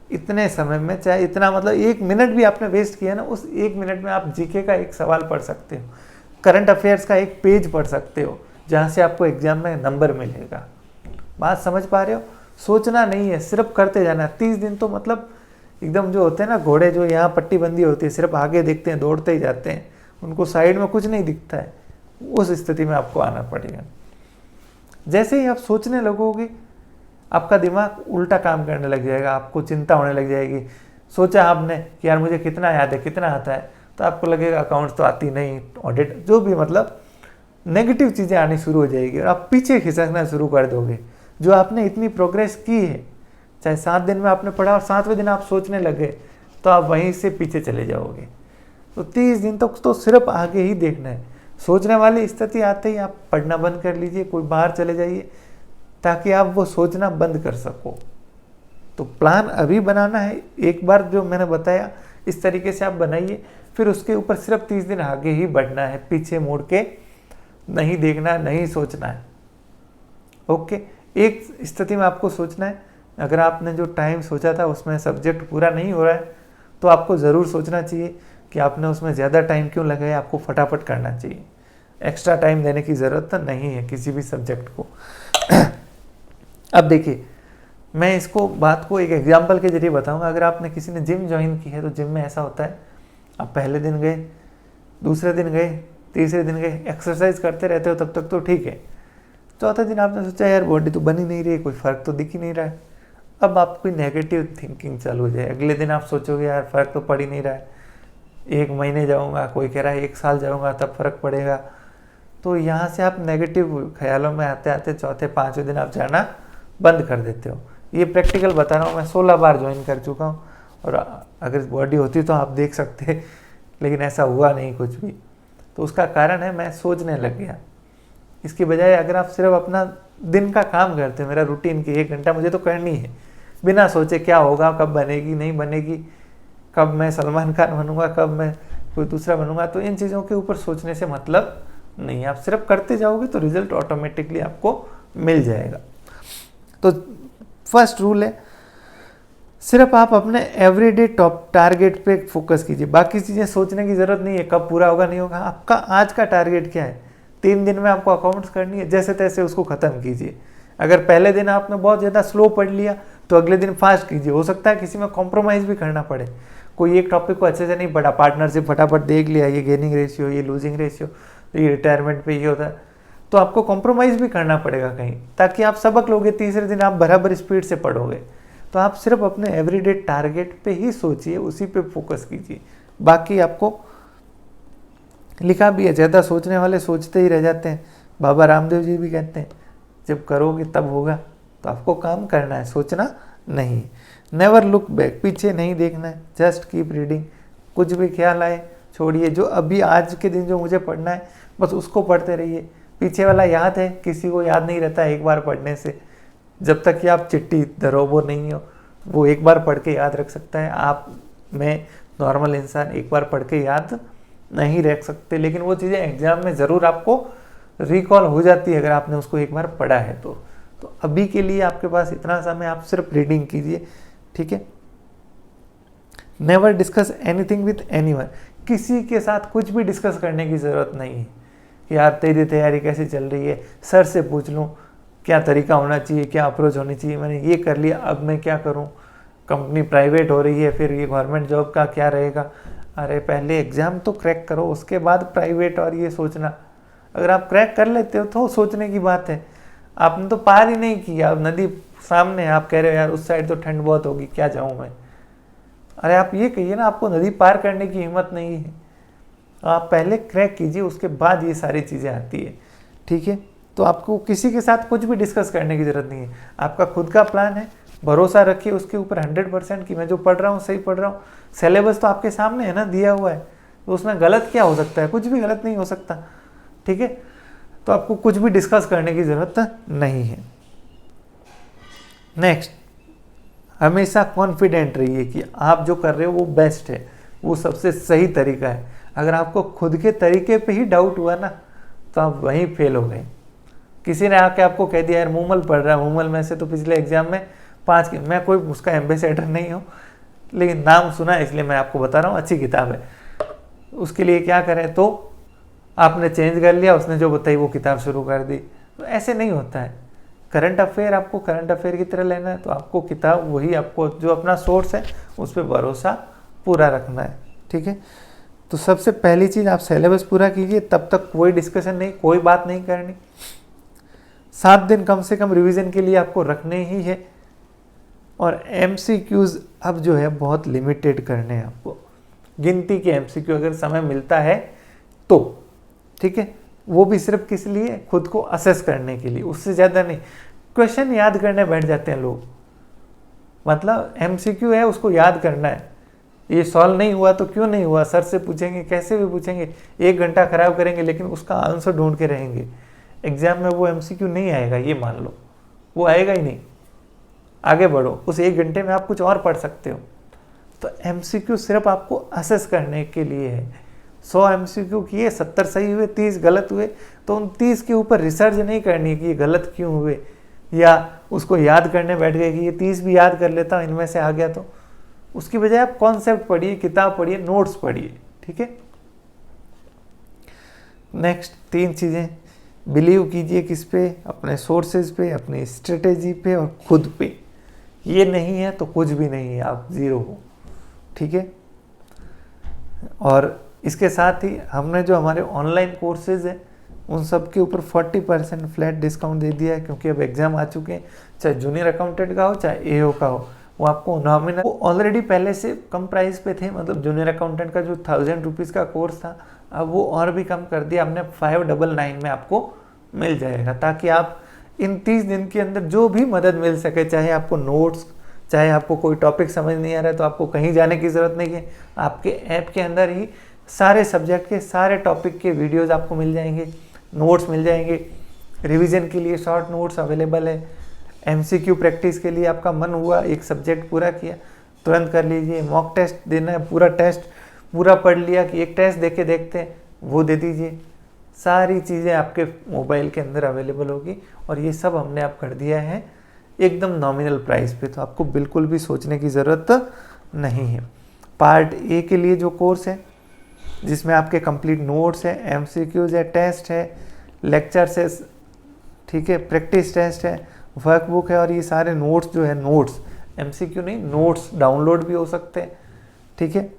इतने समय में, चाहे इतना मतलब 1 मिनट भी आपने वेस्ट किया ना, उस 1 मिनट में आप जीके का एक सवाल पढ़ सकते हो, करंट अफेयर्स का एक पेज पढ़ सकते हो, जहाँ से आपको एग्जाम में नंबर मिलेगा। बात समझ पा रहे हो? सोचना नहीं है, सिर्फ करते जाना। 30 दिन तो मतलब एकदम जो होते हैं ना घोड़े, जो यहाँ पट्टी बंदी होती है, सिर्फ आगे देखते हैं, दौड़ते ही जाते हैं, उनको साइड में कुछ नहीं दिखता है, उस स्थिति में आपको आना पड़ेगा। जैसे ही आप सोचने लगोगे, आपका दिमाग उल्टा काम करने लग जाएगा, आपको चिंता होने लग जाएगी। सोचा आपने कि यार मुझे कितना याद है, कितना आता है, तो आपको लगेगा अकाउंट्स तो आती नहीं, ऑडिट, जो भी मतलब नेगेटिव चीज़ें आनी शुरू हो जाएगी और आप पीछे खिसकना शुरू कर दोगे। जो आपने इतनी प्रोग्रेस की है, चाहे 7 दिन में आपने पढ़ा और 7वें दिन आप सोचने लगे, तो आप वहीं से पीछे चले जाओगे। तो 30 दिन तक तो सिर्फ आगे ही देखना है। सोचने वाली स्थिति आते ही आप पढ़ना बंद कर लीजिए, कोई बाहर चले जाइए, ताकि आप वो सोचना बंद कर सको। तो प्लान अभी बनाना है, एक बार जो मैंने बताया इस तरीके से आप बनाइए, फिर उसके ऊपर सिर्फ 30 दिन आगे ही बढ़ना है, पीछे मुड़ के नहीं देखना, नहीं सोचना है। ओके, एक स्थिति में आपको सोचना है, अगर आपने जो टाइम सोचा था उसमें सब्जेक्ट पूरा नहीं हो रहा है, तो आपको ज़रूर सोचना चाहिए कि आपने उसमें ज़्यादा टाइम क्यों लगाया, आपको फटाफट करना चाहिए। एक्स्ट्रा टाइम देने की ज़रूरत तो नहीं है किसी भी सब्जेक्ट को। अब देखिए, मैं इसको बात को एक एग्जांपल के जरिए बताऊंगा। अगर आपने किसी ने जिम ज्वाइन की है, तो जिम में ऐसा होता है, आप पहले दिन गए, दूसरे दिन गए, तीसरे दिन गए, एक्सरसाइज करते रहते हो, तब तक तो ठीक है। चौथे दिन आपने सोचा यार बॉडी तो बन ही नहीं रही, कोई फ़र्क तो दिख ही नहीं रहा है। अब आपकी नेगेटिव थिंकिंग चालू हो जाए। अगले दिन आप सोचोगे यार फ़र्क तो पड़ ही नहीं रहा है, 1 महीने जाऊँगा, कोई कह रहा है 1 साल जाऊँगा तब फ़र्क पड़ेगा। तो यहाँ से आप नेगेटिव ख्यालों में आते आते चौथे 5वें दिन आप जाना बंद कर देते हो। ये प्रैक्टिकल बता रहा हूँ, मैं 16 बार ज्वाइन कर चुका हूँ, और अगर बॉडी होती तो आप देख सकते, लेकिन ऐसा हुआ नहीं कुछ भी। तो उसका कारण है मैं सोचने लग गया। इसकी बजाय अगर आप सिर्फ अपना दिन का काम करते, मेरा रूटीन की 1 घंटा मुझे तो करनी है, बिना सोचे क्या होगा, कब बनेगी नहीं बनेगी, कब मैं सलमान खान बनूंगा, कब मैं कोई दूसरा बनूंगा, तो इन चीज़ों के ऊपर सोचने से मतलब नहीं। आप सिर्फ करते जाओगे तो रिजल्ट ऑटोमेटिकली आपको मिल जाएगा। तो फर्स्ट रूल है, सिर्फ आप अपने एवरीडे टॉप टारगेट पे फोकस कीजिए। बाकी चीज़ें सोचने की ज़रूरत नहीं है, कब पूरा होगा नहीं होगा। आपका आज का टारगेट क्या है? 3 दिन में आपको अकाउंट्स करनी है, जैसे तैसे उसको ख़त्म कीजिए। अगर पहले दिन आपने बहुत ज़्यादा स्लो पढ़ लिया, तो अगले दिन फास्ट कीजिए। हो सकता है किसी में कॉम्प्रोमाइज़ भी करना पड़े, कोई एक टॉपिक को अच्छे से नहीं पढ़ा, पार्टनरशिप फटाफट देख लिया, ये गेनिंग रेशियो, ये लूजिंग रेशियो, ये रिटायरमेंट पे ये होता है, तो आपको कॉम्प्रोमाइज़ भी करना पड़ेगा कहीं, ताकि आप सबक लोगे। तीसरे दिन आप बराबर स्पीड से पढ़ोगे। तो आप सिर्फ अपने एवरीडे टारगेट पे ही सोचिए, उसी पे फोकस कीजिए। बाकी आपको लिखा भी है, ज़्यादा सोचने वाले सोचते ही रह जाते हैं। बाबा रामदेव जी भी कहते हैं, जब करोगे तब होगा। तो आपको काम करना है, सोचना नहीं। नेवर लुक बैक, पीछे नहीं देखना है, जस्ट कीप रीडिंग। कुछ भी ख्याल आए छोड़िए, जो अभी आज के दिन जो मुझे पढ़ना है बस उसको पढ़ते रहिए। पीछे वाला याद है, किसी को याद नहीं रहता एक बार पढ़ने से। जब तक कि आप चिट्ठी द रोबो नहीं हो, वो एक बार पढ़ के याद रख सकता है। आप, मैं नॉर्मल इंसान एक बार पढ़ के याद नहीं रख सकते, लेकिन वो चीज़ें एग्जाम में ज़रूर आपको रिकॉल हो जाती है अगर आपने उसको एक बार पढ़ा है तो अभी के लिए आपके पास इतना समय, आप सिर्फ रीडिंग कीजिए, ठीक है। Never discuss anything with anyone, किसी के साथ कुछ भी डिस्कस करने की ज़रूरत नहीं है कि यार तेरी तैयारी कैसी चल रही है, सर से पूछ लूँ क्या तरीका होना चाहिए, क्या अप्रोच होनी चाहिए, मैंने ये कर लिया अब मैं क्या करूँ, कंपनी प्राइवेट हो रही है फिर ये गवर्नमेंट जॉब का क्या रहेगा। अरे पहले एग्ज़ाम तो क्रैक करो, उसके बाद प्राइवेट और ये सोचना। अगर आप क्रैक कर लेते हो तो सोचने की बात है। आपने तो पार ही नहीं किया, अब नदी सामने है, आप कह रहे हो यार उस साइड तो ठंड बहुत होगी क्या जाऊँ मैं। अरे आप ये कहिए ना, आपको नदी पार करने की हिम्मत नहीं है, आप पहले क्रैक कीजिए, उसके बाद ये सारी चीज़ें आती है, ठीक है। तो आपको किसी के साथ कुछ भी डिस्कस करने की ज़रूरत नहीं है। आपका खुद का प्लान है, भरोसा रखिए उसके ऊपर 100% कि मैं जो पढ़ रहा हूँ सही पढ़ रहा हूँ। सिलेबस तो आपके सामने है ना, दिया हुआ है, तो उसमें गलत क्या हो सकता है, कुछ भी गलत नहीं हो सकता, ठीक है। तो आपको कुछ भी डिस्कस करने की ज़रूरत नहीं है। नेक्स्ट, हमेशा कॉन्फिडेंट रहिए कि आप जो कर रहे हो वो बेस्ट है, वो सबसे सही तरीका है। अगर आपको खुद के तरीके पे ही डाउट हुआ ना तो आप वहीं फेल हो गए। किसी ने आके आपको कह दिया यार मूमल पढ़ रहा है, मूमल में से तो पिछले एग्जाम में 5 की, मैं कोई उसका एम्बेसडर नहीं हूँ लेकिन नाम सुना है इसलिए मैं आपको बता रहा हूँ, अच्छी किताब है। उसके लिए क्या करें, तो आपने चेंज कर लिया, उसने जो बताई वो किताब शुरू कर दी, तो ऐसे नहीं होता है। करंट अफेयर आपको करंट अफेयर की तरह लेना है, तो आपको किताब वही, आपको जो अपना सोर्स है उस पर भरोसा पूरा रखना है, ठीक है। तो सबसे पहली चीज़ आप सिलेबस पूरा कीजिए, तब तक कोई डिस्कशन नहीं, कोई बात नहीं करनी। 7 दिन कम से कम रिवीजन के लिए आपको रखने ही है। और MCQs अब जो है बहुत लिमिटेड करने हैं आपको, गिनती के MCQ अगर समय मिलता है तो, ठीक है। वो भी सिर्फ किस लिए, खुद को असेस करने के लिए, उससे ज़्यादा नहीं। क्वेश्चन याद करने बैठ जाते हैं लोग, मतलब MCQ है उसको याद करना है, ये सॉल्व नहीं हुआ तो क्यों नहीं हुआ, सर से पूछेंगे, कैसे भी पूछेंगे, 1 घंटा खराब करेंगे लेकिन उसका आंसर ढूंढ के रहेंगे। एग्जाम में वो MCQ नहीं आएगा, ये मान लो, वो आएगा ही नहीं। आगे बढ़ो, उस 1 घंटे में आप कुछ और पढ़ सकते हो। तो MCQ सिर्फ आपको असेस करने के लिए है। 100 MCQ किए, 70 सही हुए, 30 गलत हुए, तो उन 30 के ऊपर रिसर्च नहीं करनी कि ये गलत क्यों हुए, या उसको याद करने बैठ गए कि ये 30 भी याद कर लेता हूँ इनमें से आ गया। तो उसकी बजाय आप कॉन्सेप्ट पढ़िए, किताब पढ़िए, नोट्स पढ़िए, ठीक है। नेक्स्ट 3 चीज़ें, बिलीव कीजिए किस पे, अपने सोर्सेज पे, अपनी स्ट्रेटेजी पे और खुद पे। ये नहीं है तो कुछ भी नहीं है, आप ज़ीरो हो, ठीक है। और इसके साथ ही हमने जो हमारे ऑनलाइन कोर्सेज हैं उन सब के ऊपर 40% फ्लैट डिस्काउंट दे दिया है, क्योंकि अब एग्ज़ाम आ चुके हैं, चाहे जूनियर अकाउंटेंट का हो चाहे AO का हो। वो आपको नॉमिनल, वो ऑलरेडी पहले से कम प्राइस पे थे, मतलब जूनियर अकाउंटेंट का जो 1000 रुपीज़ का कोर्स था, अब वो और भी कम कर दिया हमने, 599 में आपको मिल जाएगा, ताकि आप इन 30 दिन के अंदर जो भी मदद मिल सके, चाहे आपको नोट्स, चाहे आपको कोई टॉपिक समझ नहीं आ रहा है तो आपको कहीं जाने की ज़रूरत नहीं है, आपके ऐप के अंदर ही सारे सब्जेक्ट के सारे टॉपिक के वीडियोज़ आपको मिल जाएंगे, नोट्स मिल जाएंगे, रिवीजन के लिए शॉर्ट नोट्स अवेलेबल है, MCQ प्रैक्टिस के लिए आपका मन हुआ एक सब्जेक्ट पूरा किया तुरंत कर लीजिए, मॉक टेस्ट देना है, पूरा टेस्ट पूरा पढ़ लिया कि एक टेस्ट देके देखते हैं, वो दे दीजिए। सारी चीज़ें आपके मोबाइल के अंदर अवेलेबल होगी, और ये सब हमने आप कर दिया है एकदम नॉमिनल प्राइस पे, तो आपको बिल्कुल भी सोचने की ज़रूरत नहीं है। पार्ट A के लिए जो कोर्स है, जिसमें आपके कंप्लीट नोट्स है, MCQs है, टेस्ट है, लेक्चर्स है, ठीक है, प्रैक्टिस टेस्ट है, वर्कबुक है, और ये सारे नोट्स जो है, नोट्स MCQ नहीं, नोट्स डाउनलोड भी हो सकते हैं, ठीक है।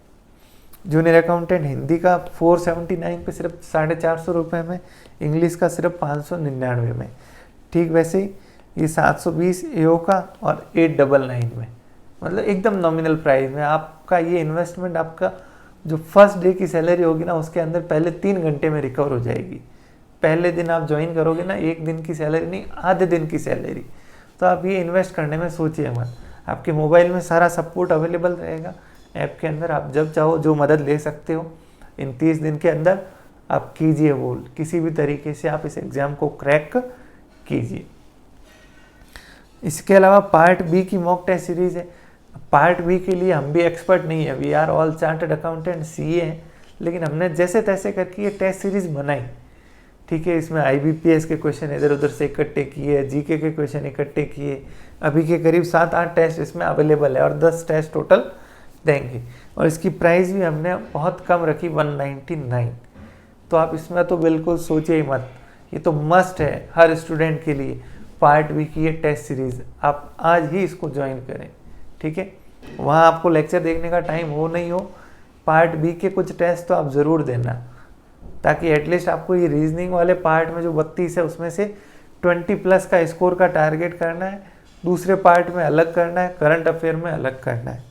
जूनियर अकाउंटेंट हिंदी का 479 पे सिर्फ 450 रुपये में, इंग्लिश का सिर्फ 599 में, ठीक वैसे ही ये 720 AO का और 899 में, मतलब एकदम नॉमिनल प्राइस में। आपका ये इन्वेस्टमेंट, आपका जो फर्स्ट डे की सैलरी होगी ना उसके अंदर पहले 3 घंटे में रिकवर हो जाएगी। पहले दिन आप ज्वाइन करोगे ना, 1 दिन की सैलरी नहीं, आधे दिन की सैलरी। तो आप ये इन्वेस्ट करने में सोचिए मत, आपके मोबाइल में सारा सपोर्ट अवेलेबल रहेगा, ऐप के अंदर आप जब चाहो जो मदद ले सकते हो। इन 30 दिन के अंदर आप कीजिए वो, किसी भी तरीके से आप इस एग्ज़ाम को क्रैक कीजिए। इसके अलावा पार्ट बी की मॉक टेस्ट सीरीज़ है। पार्ट बी के लिए हम भी एक्सपर्ट नहीं है, we are all chartered accountant CA हैं, लेकिन हमने जैसे तैसे करके ये टेस्ट सीरीज़ बनाई, ठीक है। इसमें IBPS के क्वेश्चन इधर उधर से इकट्ठे किए, GK के क्वेश्चन इकट्ठे किए। अभी के करीब 7-8 टेस्ट इसमें अवेलेबल है और 10 टेस्ट टोटल देंगे, और इसकी प्राइस भी हमने बहुत कम रखी 199। तो आप इसमें तो बिल्कुल सोचिए ही मत, ये तो मस्ट है हर स्टूडेंट के लिए। पार्ट बी की ये टेस्ट सीरीज़ आप आज ही इसको ज्वाइन करें, ठीक है। वहाँ आपको लेक्चर देखने का टाइम हो नहीं हो, पार्ट बी के कुछ टेस्ट तो आप ज़रूर देना, ताकि एटलीस्ट आपको ये रीजनिंग वाले पार्ट में जो 32 है उसमें से 20+ का स्कोर का टारगेट करना है, दूसरे पार्ट में अलग करना है, करंट अफेयर में अलग करना है।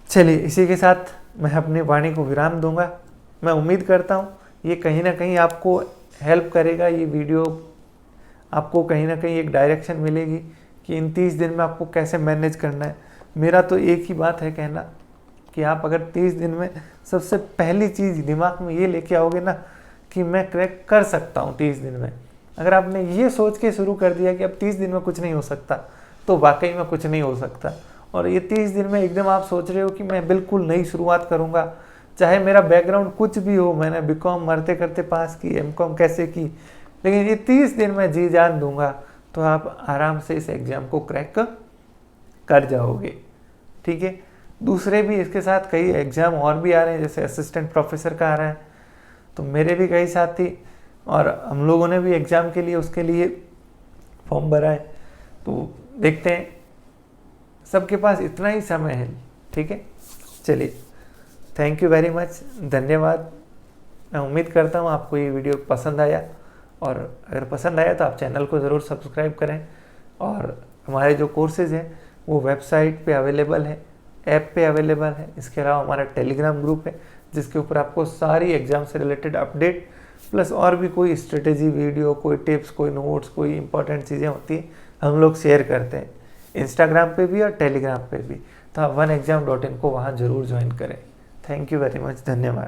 चलिए, इसी के साथ मैं अपनी वाणी को विराम दूंगा। मैं उम्मीद करता हूँ ये कहीं ना कहीं आपको हेल्प करेगा, ये वीडियो आपको कहीं ना कहीं एक डायरेक्शन मिलेगी कि इन 30 दिन में आपको कैसे मैनेज करना है। मेरा तो एक ही बात है कहना कि आप अगर 30 दिन में सबसे पहली चीज़ दिमाग में ये लेके आओगे ना कि मैं क्रैक कर सकता हूँ 30 दिन में, अगर आपने ये सोच के शुरू कर दिया कि अब 30 दिन में कुछ नहीं हो सकता, तो वाकई में कुछ नहीं हो सकता। और ये 30 दिन में एकदम आप सोच रहे हो कि मैं बिल्कुल नई शुरुआत करूँगा, चाहे मेरा बैकग्राउंड कुछ भी हो, मैंने BCom मरते करते पास की, MCom कैसे की, लेकिन ये 30 दिन में जी जान दूंगा, तो आप आराम से इस एग्ज़ाम को क्रैक कर जाओगे, ठीक है। दूसरे भी इसके साथ कई एग्ज़ाम और भी आ रहे हैं, जैसे असिस्टेंट प्रोफेसर का आ रहा है, तो मेरे भी कई साथी और हम लोगों ने भी एग्ज़ाम के लिए उसके लिए फॉर्म भरा है, तो देखते हैं, सबके पास इतना ही समय है, ठीक है। चलिए, थैंक यू वेरी मच, धन्यवाद। मैं उम्मीद करता हूँ आपको ये वीडियो पसंद आया, और अगर पसंद आया तो आप चैनल को ज़रूर सब्सक्राइब करें। और हमारे जो कोर्सेज़ हैं वो वेबसाइट पे अवेलेबल है, ऐप पे अवेलेबल है। इसके अलावा हमारा टेलीग्राम ग्रुप है, जिसके ऊपर आपको सारी एग्ज़ाम से रिलेटेड अपडेट प्लस और भी कोई स्ट्रेटेजी वीडियो, कोई टिप्स, कोई नोट्स, कोई इंपॉर्टेंट चीज़ें होती हैं, हम लोग शेयर करते हैं इंस्टाग्राम पे भी और टेलीग्राम पे भी। तो आप oneexam.in को वहाँ ज़रूर ज्वाइन करें। थैंक यू वेरी मच, धन्यवाद।